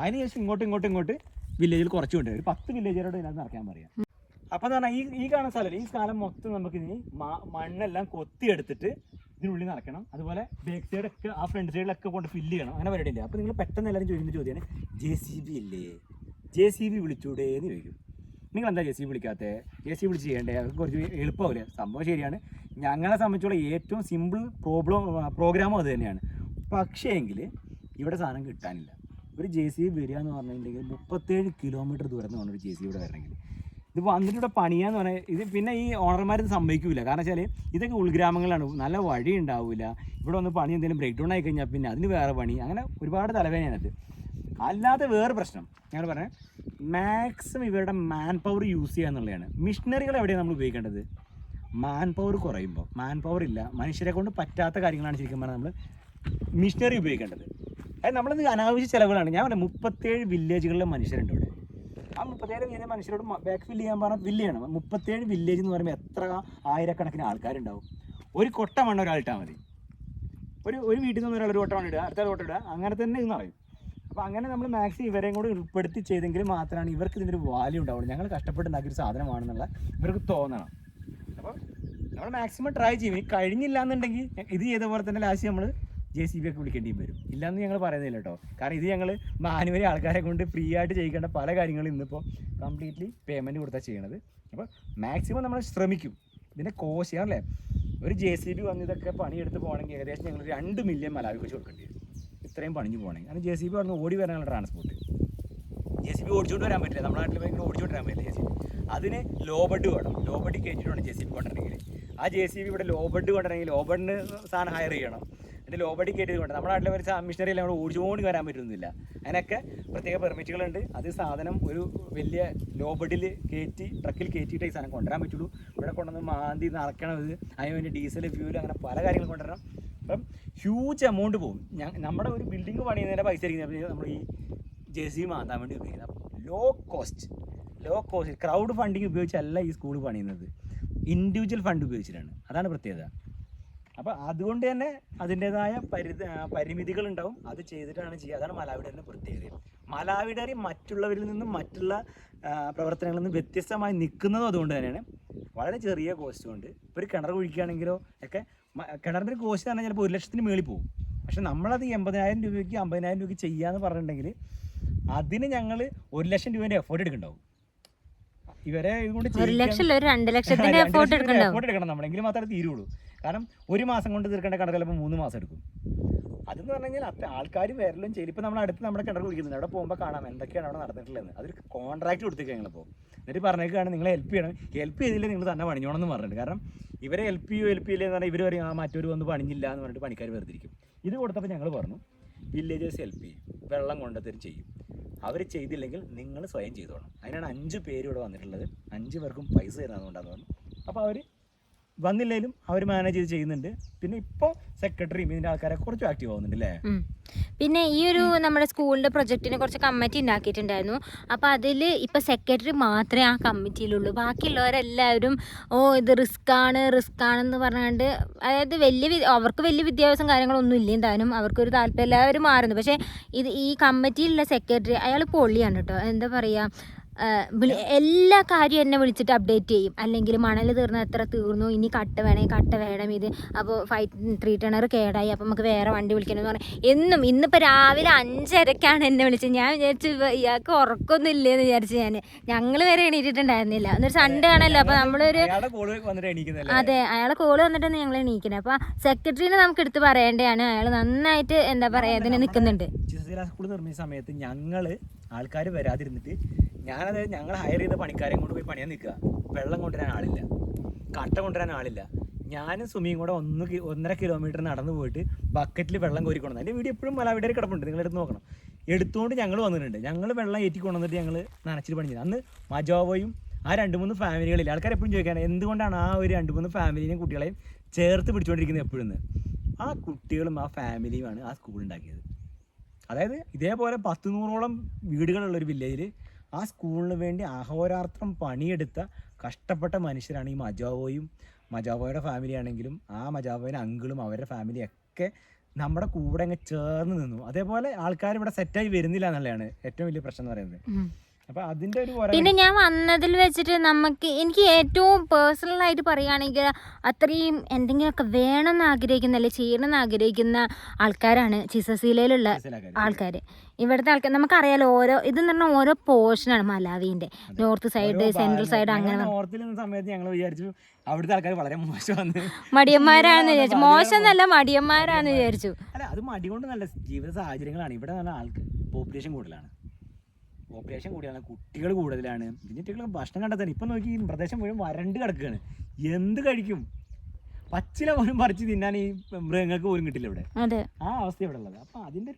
അതിന് ശേഷം ഇങ്ങോട്ട് വില്ലേജിൽ കുറച്ച് കൊണ്ടുവരും. ഒരു 10 വില്ലേജുകാരോട് ഇതിനകത്ത് നടക്കാൻ പറയാം. അപ്പോൾ എന്ന് പറഞ്ഞാൽ ഈ കാണുന്ന സ്ഥലം, ഈ സ്ഥലം മൊത്തം നമുക്ക് ഇനി മണ്ണെല്ലാം കൊത്തിയെടുത്തിട്ട് ഇതിനുള്ളിൽ നടക്കണം. അതുപോലെ ബാക്ക് സൈഡൊക്കെ ആ ഫ്രണ്ട് സൈഡിലൊക്കെ കൊണ്ട് ഫില്ല് ചെയ്യണം. അങ്ങനെ പരിപാടിയില്ല. അപ്പോൾ നിങ്ങൾ പെട്ടെന്ന് എല്ലാവരും ചോദിക്കുന്ന ചോദ്യമാണ്, JCB ഇല്ലേ, JCB വിളിച്ചൂടെ എന്ന് ചോദിക്കും. നിങ്ങൾ എന്താ JCB വിളിക്കാത്തത്? JCB വിളിച്ച് ചെയ്യേണ്ടേ? അവർക്ക് കുറച്ച് എളുപ്പമാവില്ലേ? സംഭവം ശരിയാണ്. ഞങ്ങളെ സംബന്ധിച്ചുള്ള ഏറ്റവും സിമ്പിൾ പ്രോഗ്രാമും അത് തന്നെയാണ്. പക്ഷേ എങ്കിൽ ഇവിടെ സാധനം കിട്ടാനില്ല. ഒരു JCB വരിക എന്ന് പറഞ്ഞിട്ടുണ്ടെങ്കിൽ 37 കിലോമീറ്റർ ദൂരം നിന്ന് വേണം ഒരു JCB ഇവിടെ വരണമെങ്കിൽ. ഇത് വന്നിട്ട് ഇവിടെ പണിയാന്ന് പറഞ്ഞാൽ ഇത് പിന്നെ ഈ ഓണർമാർ സമ്മതിക്കില്ല. കാരണം വെച്ചാൽ ഇതൊക്കെ ഉൾഗ്രാമങ്ങളാണ്, നല്ല വഴി ഉണ്ടാവില്ല. ഇവിടെ വന്ന് പണി എന്തെങ്കിലും ബ്രേക്ക് ഡൗൺ ആയി കഴിഞ്ഞാൽ പിന്നെ അതിന് വേറെ പണി, അങ്ങനെ ഒരുപാട് തലവേദനയാണത്. അല്ലാതെ വേറെ പ്രശ്നം ഞങ്ങൾ പറഞ്ഞാൽ മാക്സിമം ഇവരുടെ മാൻ പവർ യൂസ് ചെയ്യുക എന്നുള്ളതാണ്. മിഷനറികൾ എവിടെയാണ് നമ്മൾ ഉപയോഗിക്കേണ്ടത്? മാൻ പവർ കുറയുമ്പോൾ, മാൻ പവർ ഇല്ല, മനുഷ്യരെ കൊണ്ട് പറ്റാത്ത കാര്യങ്ങളാണ് ശരിക്കും പറഞ്ഞാൽ നമ്മൾ മിഷനറി ഉപയോഗിക്കേണ്ടത്. അതായത് നമ്മളിത് അനാവശ്യ ചിലവുകളാണ്. ഞാൻ പറഞ്ഞത് 37 വില്ലേജുകളിലെ മനുഷ്യരുണ്ട് ഇവിടെ. ആ 37 വില്ലേജ് മനുഷ്യരോട് ബാക്ക് ഫില്ല് ചെയ്യാൻ പറഞ്ഞാൽ ഫില്ല് ചെയ്യണം. 37 വില്ലേജ് എന്ന് പറയുമ്പോൾ എത്ര ആയിരക്കണക്കിന് ആൾക്കാരുണ്ടാവും. ഒരു കൊട്ട മണ്ണ് ഒരാളിട്ടാൽ മതി. ഒരു വീട്ടിൽ നിന്ന് ഒരാൾ ഒരു കൊട്ട മണ്ണിടുക, അടുത്ത കൊട്ട ഇടുക, അങ്ങനെ തന്നെ എന്ന് പറയും. അപ്പോൾ അങ്ങനെ നമ്മൾ മാക്സിമം ഇവരെയും കൂടി ഉൾപ്പെടുത്തി ചെയ്തെങ്കിൽ മാത്രമാണ് ഇവർക്ക് ഇതിൻ്റെ ഒരു വാല്യൂ ഉണ്ടാവുള്ളൂ. ഞങ്ങൾ കഷ്ടപ്പെട്ടുണ്ടാക്കിയൊരു സാധനമാണെന്നുള്ള ഇവർക്ക് തോന്നണം. അപ്പോൾ നമ്മൾ മാക്സിമം ട്രൈ ചെയ്യും. ഇനി കഴിഞ്ഞില്ല എന്നുണ്ടെങ്കിൽ ഇത് ചെയ്ത പോലെ തന്നെ ലാസ്റ്റ് നമ്മൾ JCB ഒക്കെ വിളിക്കേണ്ടിയും വരും. ഇല്ലയെന്ന് ഞങ്ങൾ പറയുന്നില്ല കേട്ടോ. കാരണം ഇത് ഞങ്ങൾ മാനുവലി ആൾക്കാരെ കൊണ്ട് ഫ്രീ ആയിട്ട് ചെയ്യിക്കേണ്ട പല കാര്യങ്ങളും ഇന്നിപ്പോൾ കംപ്ലീറ്റ്ലി പേയ്മെൻറ്റ് കൊടുത്താൽ ചെയ്യണത്. അപ്പോൾ മാക്സിമം നമ്മൾ ശ്രമിക്കും. ഇതിൻ്റെ കോസ്റ്റ് അല്ലേ, ഒരു JCB വന്ന് ഇതൊക്കെ പണിയെടുത്ത് പോകണമെങ്കിൽ ഏകദേശം ഞങ്ങൾ 2 മില്യൺ മലാവി വെച്ച് കൊടുക്കേണ്ടി വരും ഇത്രയും പണിഞ്ഞ് പോകണമെങ്കിൽ. കാരണം JCB വന്ന് ഓടി വരാനുള്ള ട്രാൻസ്പോർട്ട്. JCB ഓടിച്ചുകൊണ്ട് വരാൻ പറ്റില്ല, നമ്മുടെ നാട്ടിൽ ഭയങ്കര ഓടിച്ചുകൊണ്ട് വരാൻ പറ്റില്ല JCB. അതിന് ലോ ബഡ് വേണം. ലോ ബഡ് കയറ്റിയിട്ടുണ്ട് JCB കൊണ്ടുവരണമെങ്കിൽ. ആ JCB ഇവിടെ ലോ ബഡ് കൊണ്ടുവരണമെങ്കിൽ ലോ ബഡിന് സാധനം ഹയർ ചെയ്യണം. അതിൻ്റെ ലോ ബഡ് കയറ്റി കൊണ്ട് നമ്മുടെ നാട്ടിലെ ഒരു മിഷനറി എല്ലാം കൂടെ ഓടിച്ചുകൊണ്ട് വരാൻ പറ്റുന്നില്ല. അതിനൊക്കെ പ്രത്യേക പെർമിറ്റുകളുണ്ട്. അത് സാധനം ഒരു വലിയ ലോ ബഡിൽ കയറ്റി ട്രക്കിൽ കയറ്റിയിട്ട് ഈ സാധനം കൊണ്ടുവരാൻ പറ്റുള്ളൂ. ഇവിടെ കൊണ്ടുവന്ന് മാന്തി നടക്കണം. ഇത് അതിന് വേണ്ടി ഡീസൽ ഫ്യൂൽ അങ്ങനെ പല കാര്യങ്ങളും കൊണ്ടുവരണം. അപ്പം ഹ്യൂജ് എമൗണ്ട് പോകും. നമ്മുടെ ഒരു ബിൽഡിംഗ് പണിയുന്നതിൻ്റെ പൈസ ആയിരിക്കും നമ്മൾ ഈ JCB മാന്താൻ വേണ്ടി ഉപയോഗിക്കുന്നത്. ലോ കോസ്റ്റ് ക്രൗഡ് ഫണ്ടിങ് ഉപയോഗിച്ചല്ല ഈ സ്കൂൾ പണിയുന്നത്, ഇൻഡിവിജ്വൽ ഫണ്ട് ഉപയോഗിച്ചിട്ടാണ്. അതാണ് പ്രത്യേകത. അപ്പോൾ അതുകൊണ്ട് തന്നെ അതിൻ്റേതായ പരിമിതികളുണ്ടാവും. അത് ചെയ്തിട്ടാണ് ചെയ്യുക. അതാണ് മലാവി ഡയറിയുടെ പ്രത്യേകത. മലാവി ഡയറി മറ്റുള്ളവരിൽ നിന്നും മറ്റുള്ള പ്രവർത്തനങ്ങളിൽ നിന്നും വ്യത്യസ്തമായി നിൽക്കുന്നതും അതുകൊണ്ട് തന്നെയാണ്. വളരെ ചെറിയ കോസ്റ്റ് കൊണ്ട് ഇപ്പോൾ ഒരു കിണർ കുഴിക്കുകയാണെങ്കിലോ ഒക്കെ കിണറിൻ്റെ കോസ്റ്റ് തന്നെ ചിലപ്പോൾ 1 ലക്ഷത്തിന് മേളിൽ പോകും. പക്ഷെ നമ്മളത് 80,000 രൂപയ്ക്ക് 50,000 രൂപയ്ക്ക് ചെയ്യാന്ന് പറഞ്ഞിട്ടുണ്ടെങ്കിൽ അതിന് ഞങ്ങൾ 1 ലക്ഷം രൂപേൻ്റെ എഫോർട്ട് എടുക്കണ്ടാവും. ഇവരെ ഇതുകൊണ്ട് 1 ലക്ഷം 2 ലക്ഷത്തിന്റെ എഫോർട്ട് എടുക്കണം നമ്മളെങ്കിലും മാത്രമേ തീരുള്ളൂ. കാരണം ഒരു മാസം കൊണ്ട് തീർക്കേണ്ട കിണർ ചിലപ്പോൾ 3 മാസം എടുക്കും. അതെന്ന് പറഞ്ഞു കഴിഞ്ഞാൽ ആൾക്കാർ വരലും ചെയ്യും. ഇപ്പോൾ നമ്മൾ അടുത്ത് നമ്മുടെ കിണർ കുടിക്കുന്നുണ്ട്, അവിടെ പോകുമ്പോൾ കാണാം എന്തൊക്കെയാണ് അവിടെ നടന്നിട്ടുള്ളതെന്ന്. അതൊരു കോൺട്രാക്ട് കൊടുത്തേക്ക് ഞങ്ങളിപ്പോൾ. എന്നിട്ട് പറഞ്ഞേക്കാണ് നിങ്ങളെ ഹെൽപ്പ് ചെയ്യണം, ഹെൽപ്പ് ചെയ്തില്ലേ നിങ്ങൾ തന്നെ പണിഞ്ഞോണം എന്ന് പറഞ്ഞിട്ട്. കാരണം ഇവരെ ഹെൽപ്പ് ചെയ്യില്ല എന്ന് പറഞ്ഞാൽ ഇവർ പറയും മറ്റൊരു വന്ന് പണിഞ്ഞില്ല എന്ന് പറഞ്ഞിട്ട് പണിക്കാർ വെറുതിരിക്കും. ഇത് കൊടുത്തപ്പോൾ ഞങ്ങൾ പറഞ്ഞു വില്ലേജേഴ്സ് ഹെൽപ്പ് ചെയ്യും, വെള്ളം കൊണ്ടുതരും ചെയ്യും. അവർ ചെയ്തില്ലെങ്കിൽ നിങ്ങൾ സ്വയം ചെയ്തോണം. അതിനാണ് 5 പേര് ഇവിടെ വന്നിട്ടുള്ളത്. 5 പേർക്കും പൈസ തരുന്നതുകൊണ്ടാന്ന് പറഞ്ഞു. അപ്പോൾ അവർ വന്നില്ലെങ്കിലും അവർ മാനേജ് ചെയ്ത് ചെയ്യുന്നുണ്ട്. പിന്നെ ഇപ്പോൾ സെക്രട്ടറിയും ഇതിൻ്റെ ആൾക്കാരെ കുറച്ച് ആക്റ്റീവ് ആവുന്നുണ്ട് അല്ലേ. പിന്നെ ഈ ഒരു നമ്മുടെ സ്കൂളിൻ്റെ പ്രൊജക്റ്റിന് കുറച്ച് കമ്മിറ്റി ഉണ്ടാക്കിയിട്ടുണ്ടായിരുന്നു. അപ്പോൾ അതിൽ ഇപ്പോൾ സെക്രട്ടറി മാത്രമേ ആ കമ്മിറ്റിയിലുള്ളൂ. ബാക്കിയുള്ളവരെല്ലാവരും ഇത് റിസ്ക് ആണെന്ന് പറഞ്ഞുകൊണ്ട്, അതായത് അവർക്ക് വലിയ വിദ്യാഭ്യാസം കാര്യങ്ങളൊന്നും ഇല്ല, എന്തായാലും അവർക്കൊരു താല്പര്യം എല്ലാവരും മാറുന്നു. പക്ഷേ ഈ കമ്മിറ്റിയിലുള്ള സെക്രട്ടറി അയാൾ പൊള്ളിയാണ് കേട്ടോ. എന്താ പറയുക, എല്ലാ കാര്യവും എന്നെ വിളിച്ചിട്ട് അപ്ഡേറ്റ് ചെയ്യും. അല്ലെങ്കിൽ മണൽ എത്ര തീർന്നു, ഇനി കട്ട വേണം ഇത്, അപ്പോൾ 3 ടണർ കേടായി, അപ്പോൾ നമുക്ക് വേറെ വണ്ടി വിളിക്കണമെന്ന് പറഞ്ഞാൽ ഇന്നിപ്പോൾ രാവിലെ 5:30 എന്നെ വിളിച്ചത്. ഞാൻ വിചാരിച്ചു ഇയാൾക്ക് ഉറക്കൊന്നും ഇല്ലേന്ന് വിചാരിച്ചു. ഞങ്ങൾ വരെ എണീറ്റിട്ടുണ്ടായിരുന്നില്ല. എന്നൊരു സൺഡേ ആണല്ലോ, അപ്പോൾ നമ്മളൊരു അതെ അയാളെ കോള് വന്നിട്ടാണ് ഞങ്ങൾ എണീക്കുന്നത്. അപ്പോൾ സെക്രട്ടറിനെ നമുക്ക് എടുത്ത് പറയേണ്ടതാണ്. അയാൾ നന്നായിട്ട് എന്താ പറയുക ഇതിന് നിൽക്കുന്നുണ്ട്. സ്കൂൾ നിർമ്മിച്ച സമയത്ത് ഞങ്ങൾ ആൾക്കാർ വരാതിരുന്നിട്ട് ഞങ്ങൾ ഹയർ ചെയ്ത പണിക്കാരെയും കൊണ്ട് പോയി പണിയാൻ നിൽക്കുക. വെള്ളം കൊണ്ടുവരാൻ ആളില്ല, കട്ട കൊണ്ടുവരാൻ ആളില്ല. ഞാനും സുമിയും കൂടെ 1.5 കിലോമീറ്റർ നടന്നു പോയിട്ട് ബക്കറ്റിൽ വെള്ളം കോരിക്കൊണ്ടു. അതിൻ്റെ വീഡിയോ എപ്പോഴും മലാവി ഡയറി കിടപ്പുണ്ട്, നിങ്ങൾ എടുത്ത് നോക്കണം. എടുത്തുകൊണ്ട് ഞങ്ങൾ വന്നിട്ടുണ്ട്. ഞങ്ങൾ വെള്ളം ഏറ്റിക്കൊണ്ടുവന്നിട്ട് ഞങ്ങൾ നനച്ചിട്ട് പണി ചെയ്തത്. അന്ന് മജോവയും ആ 2-3 ഫാമിലികളില്ല. ആൾക്കാർ എപ്പോഴും ചോദിക്കാണ് എന്തുകൊണ്ടാണ് ആ ഒരു 2-3 ഫാമിലിനെയും കുട്ടികളെയും ചേർത്ത് പിടിച്ചുകൊണ്ടിരിക്കുന്നത് എപ്പോഴും. ആ കുട്ടികളും ആ ഫാമിലിയുമാണ് ആ സ്കൂൾ ഉണ്ടാക്കിയത്. അതായത് ഇതേപോലെ 10-100ഓളം വീടുകളുള്ളൊരു വില്ലേജിൽ ആ സ്കൂളിന് വേണ്ടി അഹോരാത്രം പണിയെടുത്ത കഷ്ടപ്പെട്ട മനുഷ്യരാണ് ഈ മജാവോയുടെ ഫാമിലി ആണെങ്കിലും ആ മജാവോയുടെ അങ്കിളും അവരുടെ ഫാമിലിയൊക്കെ നമ്മുടെ കൂടെ അങ്ങ് ചേർന്ന് നിന്നു. അതേപോലെ ആൾക്കാർ ഇവിടെ സെറ്റായി വരുന്നില്ല എന്നുള്ളതാണ് ഏറ്റവും വലിയ പ്രശ്നം എന്ന് പറയുന്നത്. അപ്പൊ അതിന്റെ ഒരു പിന്നെ ഞാൻ വന്നതിൽ വെച്ചിട്ട് എനിക്ക് ഏറ്റവും പേഴ്സണൽ ആയിട്ട് പറയുകയാണെങ്കിൽ അത്രയും എന്തെങ്കിലുമൊക്കെ വേണമെന്ന് ആഗ്രഹിക്കുന്ന അല്ലെങ്കിൽ ചെയ്യണമെന്ന് ആഗ്രഹിക്കുന്ന ആൾക്കാരാണ് ചിസസീലയിലുള്ള ആൾക്കാർ. ഇവിടുത്തെ ആൾക്കാർ നമുക്കറിയാലോ, ഇതെന്ന് പറഞ്ഞാൽ ഓരോ പോർഷനാണ് മലാവിന്റെ. നോർത്ത് സൈഡ്, സെൻട്രൽ സൈഡ്, അങ്ങനെ നോർത്തിൽ നിന്ന സമയത്ത് ഞങ്ങൾ വിചാരിച്ചു അവിടുത്തെ ആൾക്കാർ വളരെ മോശമാണ്, മടിയന്മാരാണെന്ന് വിചാരിച്ചു. മോശം എന്നല്ല, മടിയന്മാരാന്ന് വിചാരിച്ചു. അല്ല, അത് മടി കൊണ്ട് നല്ല ജീവിത സാഹചര്യങ്ങളാണ്. ഇവിടെ നല്ല പോപ്പുലേഷൻ കൂടുതലാണ്, കുട്ടികൾ കൂടുതലാണ്. കുട്ടികൾ ഭക്ഷണം കണ്ടെത്താൻ ഇപ്പം നോക്കി പ്രദേശം മുഴുവൻ വരണ്ട് കിടക്കുകയാണ്. എന്ത് കഴിക്കും? പച്ചില പോലും പറിച്ച് തിന്നാൻ ഈ മൃഗങ്ങൾക്ക് പോലും കിട്ടില്ല ഇവിടെ. ആ അവസ്ഥ ഇവിടെ ഉള്ളത്. അപ്പൊ അതിന്റെ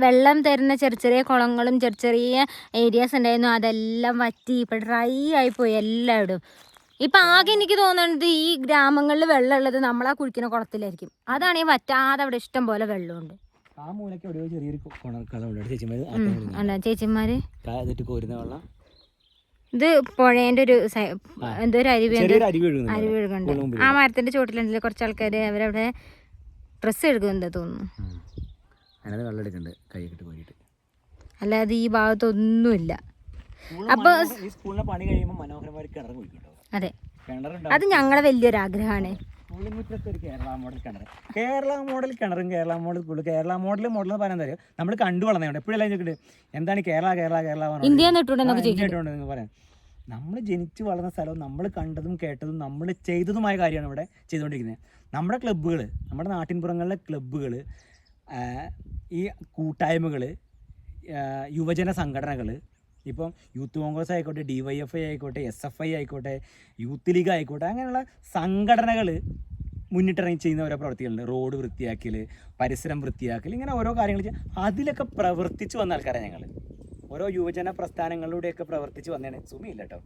വെള്ളം തരുന്ന ചെറിയ കുളങ്ങളും ചെറിയ ഏരിയാസ് ഉണ്ടായിരുന്നു, അതെല്ലാം വറ്റി ഇപ്പൊ ഡ്രൈ ആയിപ്പോയി എല്ലായിടും. ഇപ്പൊ ആകെ എനിക്ക് തോന്നുന്നത് ഈ ഗ്രാമങ്ങളിൽ വെള്ളം ഉള്ളത് നമ്മളാ കുഴിക്കുന്ന കുളത്തിലായിരിക്കും. അതാണ് ഈ വറ്റാതെ അവിടെ ഇഷ്ടം പോലെ വെള്ളമുണ്ട്. ആ മൂലയ്ക്ക് എവിടെയോ ചെറിയൊരു ചേച്ചിമാര് കോരുന്ന വെള്ളം, ഇത് പുഴേന്റെ ഒരു എന്തോ ഒരു അരുവി ഒഴുകുന്നുണ്ട്. ആ മരത്തിന്റെ ചോട്ടിലുണ്ടല്ലോ കുറച്ച് ആൾക്കാര്, അവരവിടെ ഡ്രസ്സ് എടുക്കുന്നുണ്ട് തോന്നുന്നു. അല്ലാതെ ഈ ഭാഗത്തൊന്നുമില്ല. അപ്പൊ അതെ, അത് ഞങ്ങളെ വലിയൊരു ആഗ്രഹമാണ്. കേരള മോഡൽ കിണറും Kerala model school. Kerala model എന്ന് പറയാൻ തരും നമ്മൾ കണ്ടു വളർന്നതുകൊണ്ട് എപ്പോഴെല്ലാം ചോദിക്കട്ടെ എന്താണ് കേരള ഇന്ത്യ പറയാം. നമ്മൾ ജനിച്ചു വളർന്ന സ്ഥലവും നമ്മൾ കണ്ടതും കേട്ടതും നമ്മൾ ചെയ്തതുമായ കാര്യമാണ് ഇവിടെ ചെയ്തുകൊണ്ടിരിക്കുന്നത്. നമ്മുടെ ക്ലബ്ബുകൾ, നമ്മുടെ നാട്ടിൻപുറങ്ങളിലെ ക്ലബ്ബുകൾ, ഈ കൂട്ടായ്മകൾ, യുവജന സംഘടനകൾ, ഇപ്പം യൂത്ത് കോൺഗ്രസ് ആയിക്കോട്ടെ, DYFI ആയിക്കോട്ടെ, SFI ആയിക്കോട്ടെ, യൂത്ത് ലീഗ് ആയിക്കോട്ടെ, അങ്ങനെയുള്ള സംഘടനകൾ മുന്നിട്ടിറങ്ങി ചെയ്യുന്ന ഓരോ പ്രവൃത്തികളുണ്ട്. റോഡ് വൃത്തിയാക്കൽ, പരിസരം വൃത്തിയാക്കൽ, ഇങ്ങനെ ഓരോ കാര്യങ്ങൾ അതിലൊക്കെ പ്രവർത്തിച്ച് വന്ന ആൾക്കാരാണ് ഞങ്ങൾ. ഓരോ യുവജന പ്രസ്ഥാനങ്ങളിലൂടെയൊക്കെ പ്രവർത്തിച്ച് വന്നതാണ്. സുമിയില്ല കേട്ടോ,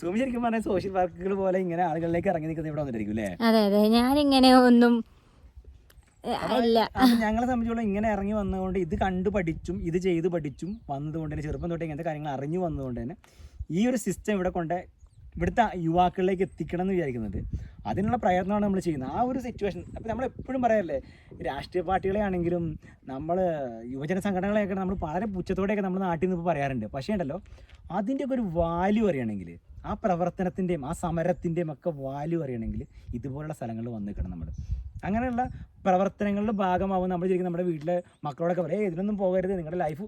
സുമി ശരിക്കും പറഞ്ഞാൽ സോഷ്യൽ വർക്കുകൾ പോലെ ഇങ്ങനെ ആളുകളിലേക്ക് ഇറങ്ങി നിൽക്കുന്നത് ഇവിടെ വന്നിട്ടായിരിക്കും അല്ലേ? അതെ, ഞാനിങ്ങനെ ഒന്നും ഞങ്ങളെ സംബന്ധിച്ചോളം ഇങ്ങനെ ഇറങ്ങി വന്നതുകൊണ്ട്, ഇത് കണ്ടു പഠിച്ചും ഇത് ചെയ്ത് പഠിച്ചും വന്നതുകൊണ്ട് തന്നെ, ചെറുപ്പം തൊട്ട് ഇങ്ങനത്തെ കാര്യങ്ങൾ അറിഞ്ഞു വന്നതുകൊണ്ട് തന്നെ ഈ ഒരു സിസ്റ്റം ഇവിടുത്തെ യുവാക്കളിലേക്ക് എത്തിക്കണം എന്ന് വിചാരിക്കുന്നത്. അതിനുള്ള പ്രയത്നമാണ് നമ്മൾ ചെയ്യുന്നത്. ആ ഒരു സിറ്റുവേഷൻ അപ്പോൾ നമ്മൾ എപ്പോഴും പറയാറില്ലേ, രാഷ്ട്രീയ പാർട്ടികളെ ആണെങ്കിലും നമ്മൾ യുവജന സംഘടനകളെയൊക്കെ നമ്മൾ വളരെ പുച്ഛത്തോടെയൊക്കെ നമ്മൾ നാട്ടിൽ നിന്ന് ഇപ്പോൾ പറയാറുണ്ട്. പക്ഷേ ഉണ്ടല്ലോ, അതിൻ്റെയൊക്കെ ഒരു വാല്യൂ അറിയണമെങ്കിൽ, ആ പ്രവർത്തനത്തിൻ്റെയും ആ സമരത്തിൻ്റെയും ഒക്കെ വാല്യൂ അറിയണമെങ്കിൽ ഇതുപോലുള്ള സ്ഥലങ്ങളിൽ വന്ന് നിൽക്കണം. നമ്മൾ അങ്ങനെയുള്ള പ്രവർത്തനങ്ങളുടെ ഭാഗമാവും. നമ്മൾ ശരിക്കും നമ്മുടെ വീട്ടിലെ മക്കളോടൊക്കെ പറയും, ഇതിനൊന്നും പോകരുത്, നിങ്ങളുടെ ലൈഫ്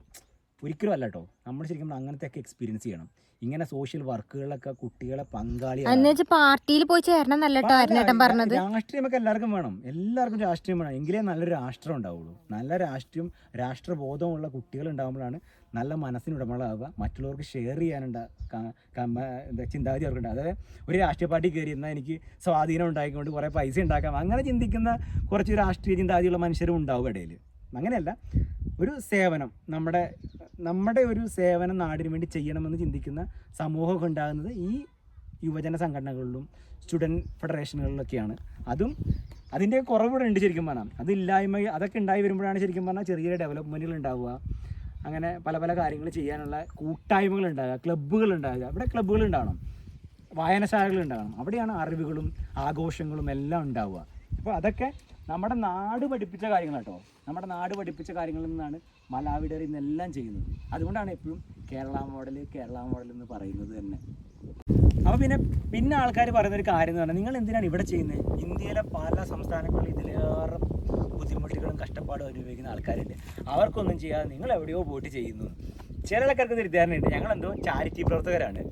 ഒരിക്കലും അല്ല കേട്ടോ. നമ്മൾ ശരിക്കും അങ്ങനത്തെ ഒക്കെ എക്സ്പീരിയൻസ് ചെയ്യണം. ഇങ്ങനെ സോഷ്യൽ വർക്കുകളിലൊക്കെ കുട്ടികളെ പങ്കാളിയാക്കണം. പാർട്ടിയിൽ പോയി ചേരണം പറഞ്ഞത്. രാഷ്ട്രീയം നമുക്ക് എല്ലാവർക്കും വേണം, എല്ലാവർക്കും രാഷ്ട്രീയം വേണം. എങ്കിലേ നല്ലൊരു രാഷ്ട്രം ഉണ്ടാവുള്ളൂ. നല്ല രാഷ്ട്രീയം, രാഷ്ട്രബോധമുള്ള കുട്ടികൾ ഉണ്ടാകുമ്പോഴാണ് നല്ല മനസ്സിനുടമകളാവുക, മറ്റുള്ളവർക്ക് ഷെയർ ചെയ്യാനുണ്ട ചിന്താഗതി അവർക്കുണ്ട്. അതായത് ഒരു രാഷ്ട്രീയ പാർട്ടി കയറി എന്നാൽ എനിക്ക് സ്വാധീനം ഉണ്ടാക്കിക്കൊണ്ട് കുറേ പൈസ ഉണ്ടാക്കാം, അങ്ങനെ ചിന്തിക്കുന്ന കുറച്ച് രാഷ്ട്രീയ ചിന്താഗതിയുള്ള മനുഷ്യരും ഉണ്ടാവും ഇടയിൽ. അങ്ങനെയല്ല, ഒരു സേവനം, നമ്മുടെ ഒരു സേവനം നാടിന് വേണ്ടി ചെയ്യണമെന്ന് ചിന്തിക്കുന്ന സമൂഹമൊക്കെ ഉണ്ടാകുന്നത് ഈ യുവജന സംഘടനകളിലും സ്റ്റുഡൻറ്റ് ഫെഡറേഷനുകളിലൊക്കെയാണ്. അതിൻ്റെ കുറവുകളുണ്ട് ശരിക്കും പറഞ്ഞാൽ. അതൊക്കെ ഉണ്ടായി വരുമ്പോഴാണ് ശരിക്കും പറഞ്ഞാൽ ചെറിയ ഡെവലപ്മെൻറ്റുകൾ ഉണ്ടാവുക. അങ്ങനെ പല പല കാര്യങ്ങൾ ചെയ്യാനുള്ള കൂട്ടായ്മകൾ ഉണ്ടാകുക, ക്ലബ്ബുകൾ ഉണ്ടാകുക. ഇവിടെ ക്ലബ്ബുകൾ ഉണ്ടാകണം, വായനശാലകൾ ഉണ്ടാകണം. അവിടെയാണ് അറിവുകളും ആഘോഷങ്ങളും എല്ലാം ഉണ്ടാവുക. അപ്പോൾ അതൊക്കെ നമ്മുടെ നാട് പഠിപ്പിച്ച കാര്യങ്ങൾ കേട്ടോ. നമ്മുടെ നാട് പഠിപ്പിച്ച കാര്യങ്ങളിൽ നിന്നാണ് മലാവി ഡയറി ഇന്നെല്ലാം ചെയ്യുന്നത്. അതുകൊണ്ടാണ് എപ്പോഴും കേരള മോഡൽ എന്ന് പറയുന്നത് തന്നെ. അപ്പോൾ പിന്നെ ആൾക്കാർ പറയുന്നൊരു കാര്യം എന്ന് പറഞ്ഞാൽ, നിങ്ങൾ എന്തിനാണ് ഇവിടെ ചെയ്യുന്നത്? ഇന്ത്യയിലെ പല സംസ്ഥാനങ്ങളിൽ ഇതിലേറെ ബുദ്ധിമുട്ടുകളും കഷ്ടപ്പാടും അനുഭവിക്കുന്ന ആൾക്കാരുണ്ട്. അവർക്കൊന്നും ചെയ്യാതെ നിങ്ങൾ എവിടെയോ പോയിട്ട് ചെയ്യുന്നു. ചില ആൾക്കാർക്ക് തിരിധാരണയുണ്ട്, ഞങ്ങളെന്തോ ചാരിറ്റി പ്രവർത്തകരാണ്,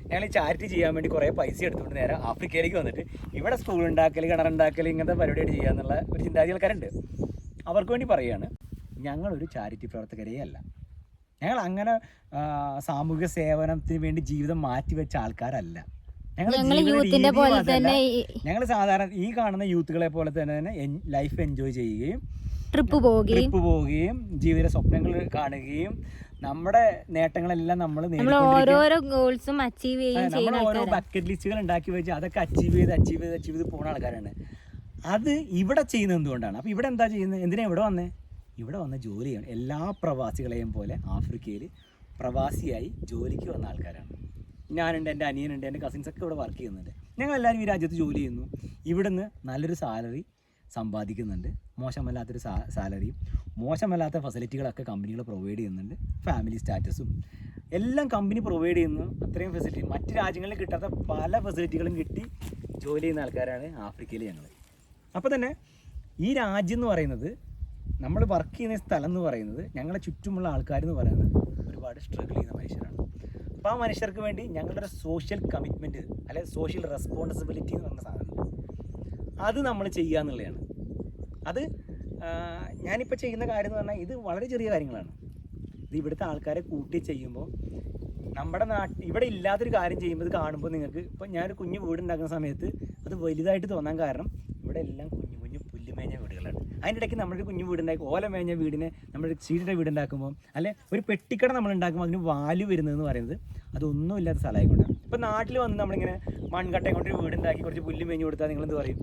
ഞങ്ങൾ ഈ ചാരിറ്റി ചെയ്യാൻ വേണ്ടി കുറേ പൈസ എടുത്തുകൊണ്ട് നേരെ ആഫ്രിക്കയിലേക്ക് വന്നിട്ട് ഇവിടെ സ്കൂൾ ഉണ്ടാക്കൽ, കിണറുണ്ടാക്കൽ, ഇങ്ങനത്തെ പരിപാടിയായിട്ട് ചെയ്യാന്നുള്ള ഒരു ചിന്താഗതി ആൾക്കാരുണ്ട്. അവർക്ക് വേണ്ടി പറയുകയാണ്, ഞങ്ങളൊരു ചാരിറ്റി പ്രവർത്തകരേ അല്ല. ഞങ്ങൾ അങ്ങനെ സാമൂഹിക സേവനത്തിന് വേണ്ടി ജീവിതം മാറ്റിവെച്ച ആൾക്കാരല്ല. ഞങ്ങൾ സാധാരണ ഈ കാണുന്ന യൂത്തുകളെ പോലെ തന്നെ ലൈഫ് എൻജോയ് ചെയ്യുകയും ട്രിപ്പ് പോവുകയും ജീവിത സ്വപ്നങ്ങൾ കാണുകയും നമ്മുടെ നേട്ടങ്ങളെല്ലാം നമ്മൾ ഓരോ ഗോൾസും അച്ചീവ് ചെയ്യുകയും ഓരോ ബക്കറ്റ് ലിസ്റ്റുകൾ ഉണ്ടാക്കി വെച്ച് അതൊക്കെ അച്ചീവ് ചെയ്ത് പോകുന്ന ആൾക്കാരാണ്. അത് ഇവിടെ ചെയ്യുന്നത് എന്തുകൊണ്ടാണ്? അപ്പോൾ ഇവിടെ എന്താ ചെയ്യുന്നത്? എന്തിനാ ഇവിടെ വന്നേ? ഇവിടെ വന്ന് ജോലി ചെയ്യണം. എല്ലാ പ്രവാസികളെയും പോലെ ആഫ്രിക്കയിൽ പ്രവാസിയായി ജോലിക്ക് വന്ന ആൾക്കാരാണ്. ഞാനുണ്ട്, എൻ്റെ അനിയനുണ്ട്, എൻ്റെ കസിൻസൊക്കെ ഇവിടെ വർക്ക് ചെയ്യുന്നുണ്ട്. ഞങ്ങളെല്ലാവരും ഈ രാജ്യത്ത് ജോലി ചെയ്യുന്നു. ഇവിടുന്ന് നല്ലൊരു സാലറി സമ്പാദിക്കുന്നുണ്ട്. മോശമല്ലാത്തൊരു സാലറിയും മോശമല്ലാത്ത ഫെസിലിറ്റികളൊക്കെ കമ്പനികൾ പ്രൊവൈഡ് ചെയ്യുന്നുണ്ട്. ഫാമിലി സ്റ്റാറ്റസും എല്ലാം കമ്പനി പ്രൊവൈഡ് ചെയ്യുന്നു. അത്രയും ഫെസിലിറ്റി മറ്റ് രാജ്യങ്ങളിൽ കിട്ടാത്ത പല ഫെസിലിറ്റികളും കിട്ടി ജോലി ചെയ്യുന്ന ആൾക്കാരാണ് ആഫ്രിക്കയിൽ ഞങ്ങൾ. അപ്പോൾ തന്നെ ഈ രാജ്യം എന്ന് പറയുന്നത്, നമ്മൾ വർക്ക് ചെയ്യുന്ന സ്ഥലം എന്ന് പറയുന്നത്, ഞങ്ങളുടെ ചുറ്റുമുള്ള ആൾക്കാരെന്ന് പറയുന്നത് ഒരുപാട് സ്ട്രഗിൾ ചെയ്യുന്ന മനുഷ്യരാണ്. അപ്പോൾ ആ മനുഷ്യർക്ക് വേണ്ടി ഞങ്ങളുടെ സോഷ്യൽ കമ്മിറ്റ്മെൻറ്റ് അല്ലെങ്കിൽ സോഷ്യൽ റെസ്പോൺസിബിലിറ്റി എന്ന് പറഞ്ഞ സാധനമുണ്ട്. അത് നമ്മൾ ചെയ്യുക എന്നുള്ളതാണ്. അത് ഞാനിപ്പോൾ ചെയ്യുന്ന കാര്യം എന്ന് പറഞ്ഞാൽ ഇത് വളരെ ചെറിയ കാര്യങ്ങളാണ്. ഇത് ഇവിടുത്തെ ആൾക്കാരെ കൂട്ടി ചെയ്യുമ്പോൾ നമ്മുടെ ഇവിടെ ഇല്ലാത്തൊരു കാര്യം ചെയ്യുമ്പോൾ ഇത് കാണുമ്പോൾ നിങ്ങൾക്ക്, ഇപ്പോൾ ഞാനൊരു കുഞ്ഞു വീടുണ്ടാക്കുന്ന സമയത്ത് അത് വലുതായിട്ട് തോന്നാൻ കാരണം ഇവിടെ എല്ലാം കുഞ്ഞു കുഞ്ഞു പുല്ലുമേഞ്ഞ വീടുകളാണ്. അതിൻ്റെ ഇടയ്ക്ക് നമ്മളൊരു കുഞ്ഞു വീടുണ്ടാക്കി ഓല മേഞ്ഞ വീടിനെ നമ്മളൊരു ചീടിൻ്റെ വീടുണ്ടാക്കുമ്പോൾ അല്ലെ ഒരു പെട്ടിക്കട നമ്മൾ ഉണ്ടാക്കുമ്പോൾ അതിന് വാല്യൂ വരുന്നതെന്ന് പറയുന്നത് അതൊന്നും ഇല്ലാത്ത സ്ഥലമായിക്കൊണ്ടാണ്. ഇപ്പോൾ നാട്ടിൽ വന്ന് നമ്മളിങ്ങനെ മൺകട്ടയും കൊണ്ടൊരു വീടുണ്ടാക്കി കുറച്ച് പുല്ല് മേഞ്ഞ് കൊടുത്താൽ നിങ്ങളെന്ത് പറയും?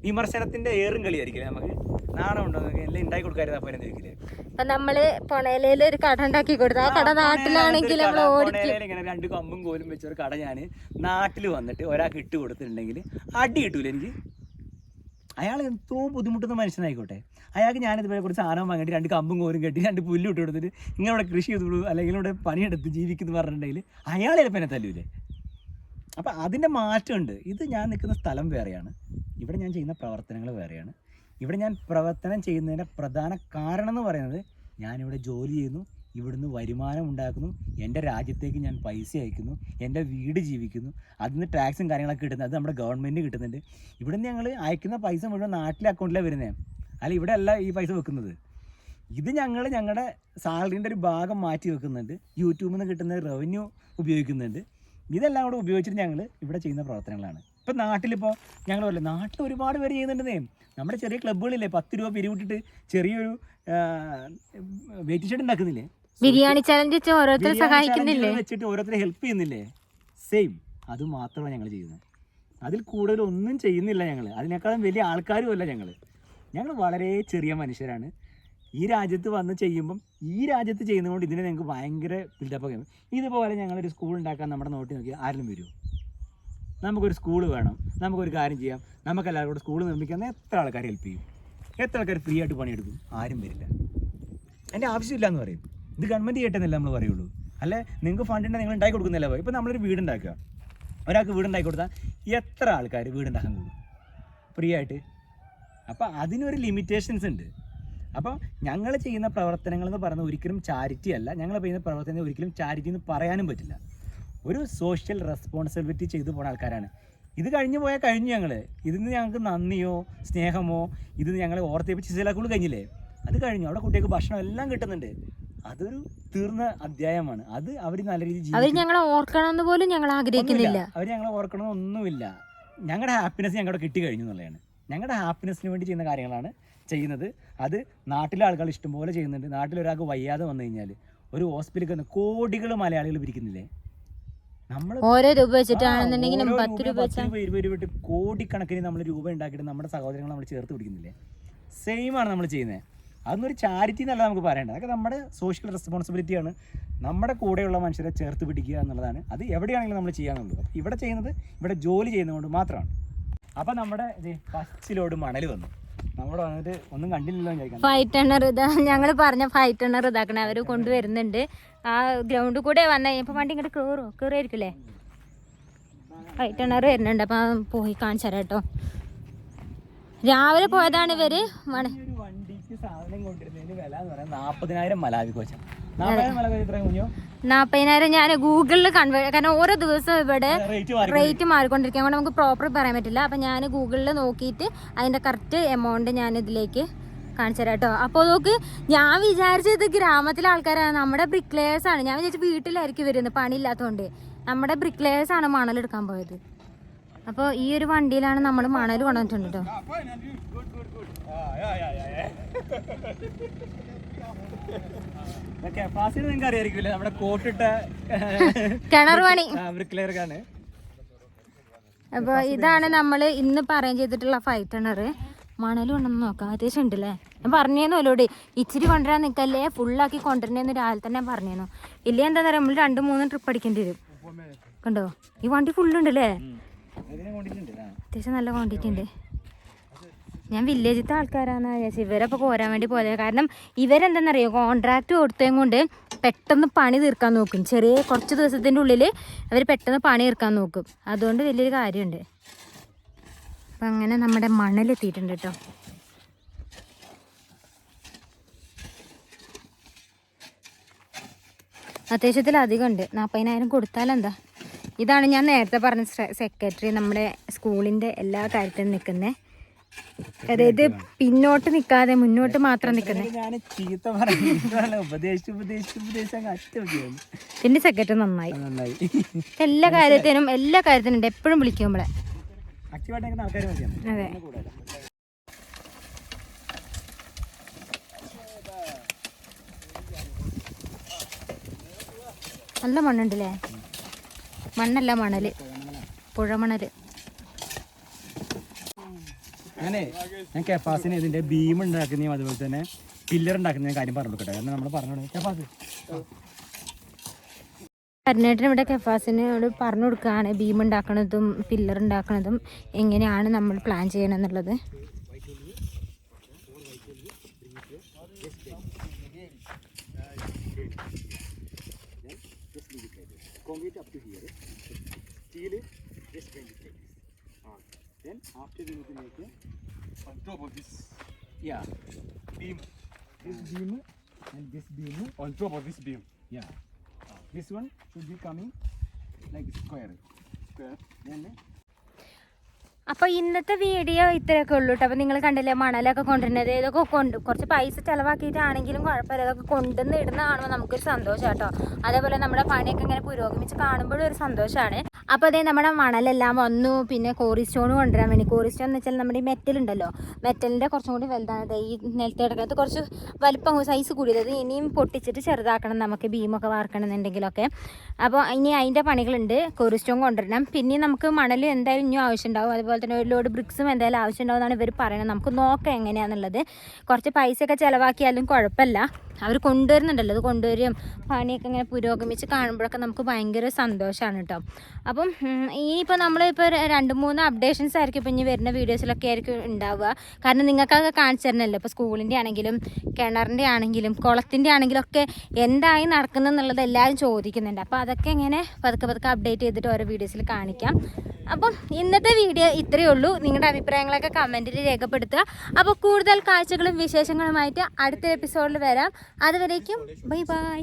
വിമർശനത്തിൻ്റെ ഏറും കളിയായിരിക്കില്ലേ? നമുക്ക് നാണം ഉണ്ടോ എല്ലാം ഉണ്ടാക്കി കൊടുക്കാറുണ്ട്. അപ്പോൾ എന്തെങ്കിലേ ഇപ്പൊ നമ്മള് പൊണയിലേല് ഒരു കട ഉണ്ടാക്കി കൊടുത്തു. ആ കട നാട്ടിലാണെങ്കിൽ നമ്മൾ ഓടിക്കും. ഇങ്ങനെ 2 കമ്പും കോലും വെച്ച ഒരു കട ഞാൻ നാട്ടിൽ വന്നിട്ട് ഒരാൾക്ക് ഇട്ട് കൊടുത്തിട്ടുണ്ടെങ്കിൽ അടി കിട്ടൂല എനിക്ക്. അയാൾ എന്തോ ബുദ്ധിമുട്ടുന്ന മനുഷ്യനായിക്കോട്ടെ, അയാൾക്ക് ഞാനിതുപോലെ കുറച്ച് സാധനം വാങ്ങിയിട്ട് 2 കമ്പും കോലും കെട്ടി 2 പുല്ലും ഇട്ട് കൊടുത്തിട്ട് ഇങ്ങനെ കൃഷി ചെയ്തോളൂ അല്ലെങ്കിൽ ഇവിടെ പണിയെടുത്ത് ജീവിക്കുന്നു പറഞ്ഞിട്ടുണ്ടെങ്കിൽ അയാൾ ചിലപ്പോൾ എന്നെ തല്ലൂലേ? അപ്പം അതിൻ്റെ മാറ്റമുണ്ട്. ഇത് ഞാൻ നിൽക്കുന്ന സ്ഥലം വേറെയാണ്, ഇവിടെ ഞാൻ ചെയ്യുന്ന പ്രവർത്തനങ്ങൾ വേറെയാണ്. ഇവിടെ ഞാൻ പ്രവർത്തനം ചെയ്യുന്നതിൻ്റെ പ്രധാന കാരണം എന്ന് പറയുന്നത്, ഞാനിവിടെ ജോലി ചെയ്യുന്നു, ഇവിടുന്ന് വരുമാനം ഉണ്ടാക്കുന്നു, എൻ്റെ രാജ്യത്തേക്ക് ഞാൻ പൈസ അയക്കുന്നു, എൻ്റെ വീട് ജീവിക്കുന്നു, അതിന് ടാക്സും കാര്യങ്ങളൊക്കെ കിട്ടുന്നത് അത് നമ്മുടെ ഗവൺമെൻറ് കിട്ടുന്നുണ്ട്. ഇവിടുന്ന് ഞങ്ങൾ അയക്കുന്ന പൈസ മുഴുവൻ നാട്ടിലെ അക്കൗണ്ടിലാണ് വരുന്നത്, അല്ല ഇവിടെ അല്ല ഈ പൈസ വെക്കുന്നത്. ഇത് ഞങ്ങൾ ഞങ്ങളുടെ സാലറീൻ്റെ ഒരു ഭാഗം മാറ്റി വെക്കുന്നുണ്ട്, യൂട്യൂബിൽ നിന്ന് കിട്ടുന്ന റവന്യൂ ഉപയോഗിക്കുന്നുണ്ട്. ഇതെല്ലാം കൂടെ ഉപയോഗിച്ചിട്ട് ഞങ്ങൾ ഇവിടെ ചെയ്യുന്ന പ്രവർത്തനങ്ങളാണ്. ഇപ്പം നാട്ടിലിപ്പോൾ ഞങ്ങൾ പറയില്ല, നാട്ടിൽ ഒരുപാട് പേര് ചെയ്യുന്നുണ്ടെന്നേ. നമ്മുടെ ചെറിയ ക്ലബ്ബുകളില്ലേ 10 രൂപ പിരിവിട്ടിട്ട് ചെറിയൊരു വെയിറ്റ് ഷെഡ് ഉണ്ടാക്കുന്നില്ലേ, ബിരിയാണി ചലഞ്ച് വെച്ച് ഓരോരുത്തർ സഹായിക്കുന്നില്ലേ, വെച്ചിട്ട് ഓരോരുത്തരെ ഹെൽപ്പ് ചെയ്യുന്നില്ലേ, സെയിം അത് മാത്രമാണ് ഞങ്ങൾ ചെയ്യുന്നത്. അതിൽ കൂടുതൽ ഒന്നും ചെയ്യുന്നില്ല ഞങ്ങൾ. അതിനേക്കാളും വലിയ ആൾക്കാരും അല്ല ഞങ്ങൾ. ഞങ്ങൾ വളരെ ചെറിയ മനുഷ്യരാണ്. ഈ രാജ്യത്ത് വന്ന് ചെയ്യുമ്പം ഈ രാജ്യത്ത് ചെയ്യുന്നതുകൊണ്ട് ഇതിനെ ഞങ്ങൾക്ക് ഭയങ്കര ബിൽഡപ്പൊക്കെ. ഇതുപോലെ ഞങ്ങളൊരു സ്കൂൾ ഉണ്ടാക്കാൻ നമ്മുടെ നോട്ടി നോക്കി ആരെങ്കിലും വരുമോ? നമുക്കൊരു സ്കൂൾ വേണം, നമുക്കൊരു കാര്യം ചെയ്യാം, നമുക്കെല്ലാവരും കൂടെ സ്കൂൾ നിർമ്മിക്കാൻ എത്ര ആൾക്കാർ ഹെൽപ്പ് ചെയ്യും? എത്ര ആൾക്കാർ ഫ്രീ ആയിട്ട് പണിയെടുക്കും? ആരും വരില്ല. എൻ്റെ ആവശ്യമില്ല എന്ന് പറയും. ഇത് ഗവൺമെൻറ് ചെയ്യട്ടെന്നല്ല നമ്മൾ പറയുള്ളൂ. അല്ലെ നിങ്ങൾക്ക് ഫണ്ടിൻ്റെ നിങ്ങൾ ഉണ്ടാക്കി കൊടുക്കുന്നില്ല. ഇപ്പോൾ നമ്മളൊരു വീടുണ്ടാക്കുക, ഒരാൾക്ക് വീടുണ്ടാക്കി കൊടുത്താൽ എത്ര ആൾക്കാർ വീടുണ്ടാക്കാൻ കൂടും ഫ്രീ ആയിട്ട്? അപ്പോൾ അതിനൊരു ലിമിറ്റേഷൻസ് ഉണ്ട്. അപ്പോൾ ഞങ്ങൾ ചെയ്യുന്ന പ്രവർത്തനങ്ങൾ എന്ന് പറയുന്നത് ഒരിക്കലും ചാരിറ്റി അല്ല. ഞങ്ങൾ ചെയ്യുന്ന പ്രവർത്തനം ഒരിക്കലും ചാരിറ്റി എന്ന് പറയാനും പറ്റില്ല. ഒരു സോഷ്യൽ റെസ്പോൺസിബിലിറ്റി ചെയ്തു പോകുന്ന ആൾക്കാരാണ്. ഇത് കഴിഞ്ഞു പോയാൽ കഴിഞ്ഞു. ഇതിന് ഞങ്ങൾക്ക് നന്ദിയോ സ്നേഹമോ ഇത് ഞങ്ങൾ ഓർത്തേപ്പിച്ച് ചിലക്കുള്ളൂ കഴിഞ്ഞില്ലേ, അത് കഴിഞ്ഞു. അവിടെ കുട്ടികൾക്ക് ഭക്ഷണം എല്ലാം കിട്ടുന്നുണ്ട്. അതൊരു തീർന്ന അധ്യായമാണ്. അത് അവർ നല്ല രീതിയിൽ അവർ ഞങ്ങളെ ഓർക്കണമെന്ന് പോലും ഞങ്ങൾ ആഗ്രഹിക്കുന്നില്ല. അവർ ഞങ്ങളെ ഓർക്കണമെന്നൊന്നുമില്ല. ഞങ്ങളുടെ ഹാപ്പിനെസ് ഞങ്ങളുടെ കിട്ടി കഴിഞ്ഞു എന്നുള്ളതാണ്. ഞങ്ങളുടെ ഹാപ്പിനെസ്സിന് വേണ്ടി ചെയ്യുന്ന കാര്യങ്ങളാണ് ചെയ്യുന്നത്. അത് നാട്ടിലെ ആളുകൾ ഇഷ്ടംപോലെ ചെയ്യുന്നുണ്ട്. നാട്ടിലൊരാൾക്ക് വയ്യാതെ വന്നു കഴിഞ്ഞാൽ ഒരു ഹോസ്പിറ്റലിൽ കോടികൾ മലയാളികൾ പിരിക്കുന്നില്ലേ? നമ്മൾ ഓരോ രൂപ വെച്ചിട്ടാണെന്നുണ്ടെങ്കിലും 10 രൂപ 20 രൂപ ഇട്ട് കോടിക്കണക്കിന് നമ്മൾ രൂപ ഉണ്ടാക്കിയിട്ട് നമ്മുടെ സഹോദരങ്ങൾ നമ്മൾ ചേർത്ത് പിടിക്കുന്നില്ലേ? സെയിമാണ് നമ്മൾ ചെയ്യുന്നത്. അതൊന്നും ഒരു ചാരിറ്റി എന്നല്ല നമുക്ക് പറയേണ്ടത്. അതൊക്കെ നമ്മുടെ സോഷ്യൽ റെസ്പോൺസിബിലിറ്റിയാണ്. നമ്മുടെ കൂടെയുള്ള മനുഷ്യരെ ചേർത്ത് പിടിക്കുക എന്നുള്ളതാണ്. അത് എവിടെയാണെങ്കിലും നമ്മൾ ചെയ്യാനുള്ളത്. ഇവിടെ ചെയ്യുന്നത് ഇവിടെ ജോലി ചെയ്യുന്നതുകൊണ്ട് മാത്രമാണ്. അപ്പം നമ്മുടെ ഫസ്റ്റിലോട് മണൽ വന്നു. നമ്മൾ വന്നിട്ട് ഒന്നും കണ്ടില്ലല്ലോ വിചാരിക്കാം. 5 ടണ്ണർ ഇതാ ഞങ്ങൾ പറഞ്ഞ 5 ടണ്ണർ ഇതാക്കണേ അവർ കൊണ്ടുവരുന്നുണ്ട്. ആ ഗ്രൗണ്ടിൽ കൂടെ വന്ന ഇപ്പം വണ്ടി ഇങ്ങോട്ട് കയറുമായിരിക്കില്ലേ? 5 ടണ്ണർ വരുന്നുണ്ട്. അപ്പം പോയി കാണിച്ചു തരാം കേട്ടോ. രാവിലെ പോയതാണ് ഇവര്. വണ്ടിക്ക് സാധനം കൊണ്ടിരുന്നതിന് വില എന്ന് പറയാൻ 40,000 മലാവി കോച്ച. 40,000 മലാവി എത്ര കുഞ്ഞോ? 40,000 ഞാൻ ഗൂഗിളിൽ കാരണം ഓരോ ദിവസം ഇവിടെ റേറ്റ് മാറിക്കൊണ്ടിരിക്കാൻ കൊണ്ട് നമുക്ക് പ്രോപ്പർ പറയാൻ പറ്റില്ല. അപ്പം ഞാൻ ഗൂഗിളിൽ നോക്കിയിട്ട് അതിൻ്റെ കറക്റ്റ് എമൗണ്ട് ഞാൻ ഇതിലേക്ക് കാണിച്ചു തരാം കേട്ടോ. അപ്പോൾ നോക്ക്, ഞാൻ വിചാരിച്ചത് ഗ്രാമത്തിലെ ആൾക്കാരാണ്, നമ്മുടെ ബ്രിക്ലേയേഴ്സാണ്. ഞാൻ വിചാരിച്ചു വീട്ടിലായിരിക്കും വരുന്നത് പണിയില്ലാത്തതുകൊണ്ട്. നമ്മുടെ ബ്രിക്ലേയേഴ്സാണ് മണലെടുക്കാൻ പോയത്. അപ്പോൾ ഈ ഒരു വണ്ടിയിലാണ് നമ്മൾ മണൽ കൊണ്ടുവന്നിട്ടുണ്ട് കേട്ടോ. നമ്മുടെ കോട്ടിട്ട കിണർ പണി. അപ്പൊ ഇതാണ് നമ്മൾ ഇന്ന് പറയാൻ ചെയ്തിട്ടുള്ള 5 ടണ്ണർ മണൽ കൊണ്ടുവന്ന് നോക്കാം. അത്യാവശ്യം ഉണ്ടല്ലേ? ഞാൻ പറഞ്ഞേന്നോലോട് ഇച്ചിരി കൊണ്ടുവരാൻ നിൽക്കല്ലേ, ഫുള്ളാക്കി കൊണ്ടുവരണേന്ന് രാവിലെ തന്നെ പറഞ്ഞേന്നു. ഇല്ലേ എന്താ പറയുക, നമ്മൾ 2-3 ട്രിപ്പ് അടിക്കേണ്ടി വരും. കണ്ടോ ഈ വണ്ടി ഫുള്ളുണ്ടല്ലേ, അത്യാവശ്യം നല്ല ക്വാണ്ടിറ്റി ഉണ്ട്. ഞാൻ വില്ലേജിലത്തെ ആൾക്കാരാണെന്ന് വിചാരിച്ചു ഇവരപ്പോൾ കോരാൻ വേണ്ടി പോയത്. കാരണം ഇവരെന്താണെന്നറിയോ, കോൺട്രാക്ട് കൊടുത്തതും കൊണ്ട് പെട്ടെന്ന് പണി തീർക്കാൻ നോക്കും. കുറച്ച് ദിവസത്തിൻ്റെ ഉള്ളിൽ അവർ പെട്ടെന്ന് പണി തീർക്കാൻ നോക്കും. അതുകൊണ്ട് വലിയൊരു കാര്യമുണ്ട്. അപ്പം അങ്ങനെ നമ്മുടെ മണലെത്തിയിട്ടുണ്ട് കേട്ടോ. അത്യാവശ്യത്തിലധികം ഉണ്ട്. 40,000 കൊടുത്താലെന്താ. ഇതാണ് ഞാൻ നേരത്തെ പറഞ്ഞ സെക്രട്ടറി, നമ്മുടെ സ്കൂളിൻ്റെ എല്ലാ കാര്യത്തിനും നിൽക്കുന്നത്. അതായത് പിന്നോട്ട് നിൽക്കാതെ മുന്നോട്ട് മാത്രം നിൽക്കുന്നത്. പിന്നെ സെക്രട്ടറി നന്നായി എല്ലാ കാര്യത്തിനും ഉണ്ട്. എപ്പോഴും വിളിക്കുമ്പോളെ. അതെ, നല്ല മണ്ണുണ്ടല്ലേ. മണ്ണല്ല, മണല്, പുഴമണല്. അങ്ങനെ ഞാൻ കെഫാസിന് ഇതിന്റെ ബീം ഉണ്ടാക്കുന്നതും അതുപോലെ തന്നെ പില്ലർ ഉണ്ടാക്കുന്ന കാര്യം പറഞ്ഞു കൊടുക്കട്ടെ. കാരണം നമ്മൾ പറഞ്ഞു കെഫാസ് കരുണേട്ടൻ ഇവിടെ കെഫാസിനോട് പറഞ്ഞു കൊടുക്കുകയാണ് ബീം ഉണ്ടാക്കണതും പില്ലർ ഉണ്ടാക്കണതും എങ്ങനെയാണ് നമ്മൾ plan ചെയ്യണമെന്നുള്ളത്. concrete up to here, steel just going to take this. Then after we need to make it on top of this, yeah, beam, this beam and this beam on top of this beam, yeah. This one should be coming like square. Then അപ്പോൾ ഇന്നത്തെ video ഇത്രയൊക്കെ ഉള്ളൂ കേട്ടോ. അപ്പോൾ നിങ്ങൾ കണ്ടില്ലേ മണലൊക്കെ കൊണ്ടുവരുന്നത്. ഇതൊക്കെ കുറച്ച് പൈസ ചിലവാക്കിയിട്ടാണെങ്കിലും കുഴപ്പമില്ല. ഇതൊക്കെ കൊണ്ടുവന്ന് ഇടുന്ന കാണുമ്പോൾ നമുക്കൊരു സന്തോഷം കേട്ടോ. അതേപോലെ നമ്മുടെ പണിയൊക്കെ ഇങ്ങനെ പുരോഗമിച്ച് കാണുമ്പോഴും ഒരു സന്തോഷമാണ്. അപ്പോൾ അതേ നമ്മുടെ മണലെല്ലാം വന്നു. പിന്നെ കോറി സ്റ്റോൺ കൊണ്ടുവരാൻ വേണ്ടി, കോറി സ്റ്റോൺ എന്ന് വെച്ചാൽ നമ്മുടെ ഈ മെറ്റലുണ്ടല്ലോ, മെറ്റലിൻ്റെ കുറച്ചും കൂടി വലുതാണ്. ഈ നിലത്ത് കിടക്കുന്നത് കുറച്ച് വലിപ്പം സൈസ് കൂടിയത്. ഇനിയും പൊട്ടിച്ചിട്ട് ചെറുതാക്കണം നമുക്ക്, ബീമൊക്കെ വാർക്കണം എന്നുണ്ടെങ്കിലൊക്കെ. അപ്പോൾ ഇനി അതിൻ്റെ പണികളുണ്ട്. കോറി സ്റ്റോൺ കൊണ്ടുവരണം. പിന്നെ നമുക്ക് മണൽ എന്തായാലും ഇനിയും ആവശ്യമുണ്ടാവും. അതുപോലെ തന്നെ ഒരു ലോഡ് ബ്രിക്സും എന്തായാലും ആവശ്യമുണ്ടാവുമെന്നാണ് ഇവർ പറയുന്നത്. നമുക്ക് നോക്കാം എങ്ങനെയാണെന്നുള്ളത്. കുറച്ച് പൈസയൊക്കെ ചിലവാക്കിയാലും കുഴപ്പമില്ല. അവർ കൊണ്ടുവരുന്നുണ്ടല്ലോ, അത് കൊണ്ടുവരും. പണിയൊക്കെ ഇങ്ങനെ പുരോഗമിച്ച് കാണുമ്പോഴൊക്കെ നമുക്ക് ഭയങ്കര സന്തോഷമാണ് കേട്ടോ. അപ്പം ഇനിയിപ്പോൾ നമ്മളിപ്പോൾ 2-3 അപ്ഡേഷൻസ് ആയിരിക്കും ഇപ്പോൾ ഇനി വരുന്ന വീഡിയോസിലൊക്കെ ആയിരിക്കും ഉണ്ടാവുക. കാരണം നിങ്ങൾക്കൊക്കെ കാണിച്ചു തരണമല്ലോ. ഇപ്പോൾ സ്കൂളിൻ്റെ ആണെങ്കിലും കിണറിൻ്റെ ആണെങ്കിലും കുളത്തിൻ്റെ ആണെങ്കിലും ഒക്കെ എന്തായി നടക്കുന്നെന്നുള്ളത് എല്ലാവരും ചോദിക്കുന്നുണ്ട്. അപ്പോൾ അതൊക്കെ ഇങ്ങനെ പതുക്കെ അപ്ഡേറ്റ് ചെയ്തിട്ട് ഓരോ വീഡിയോസിൽ കാണിക്കാം. അപ്പം ഇന്നത്തെ വീഡിയോ ഇത്രയേ ഉള്ളൂ. നിങ്ങളുടെ അഭിപ്രായങ്ങളൊക്കെ കമൻറ്റിൽ രേഖപ്പെടുത്തുക. അപ്പോൾ കൂടുതൽ കാഴ്ചകളും വിശേഷങ്ങളുമായിട്ട് അടുത്ത എപ്പിസോഡിൽ വരാം. അതുവരേക്കും ബൈ ബൈ.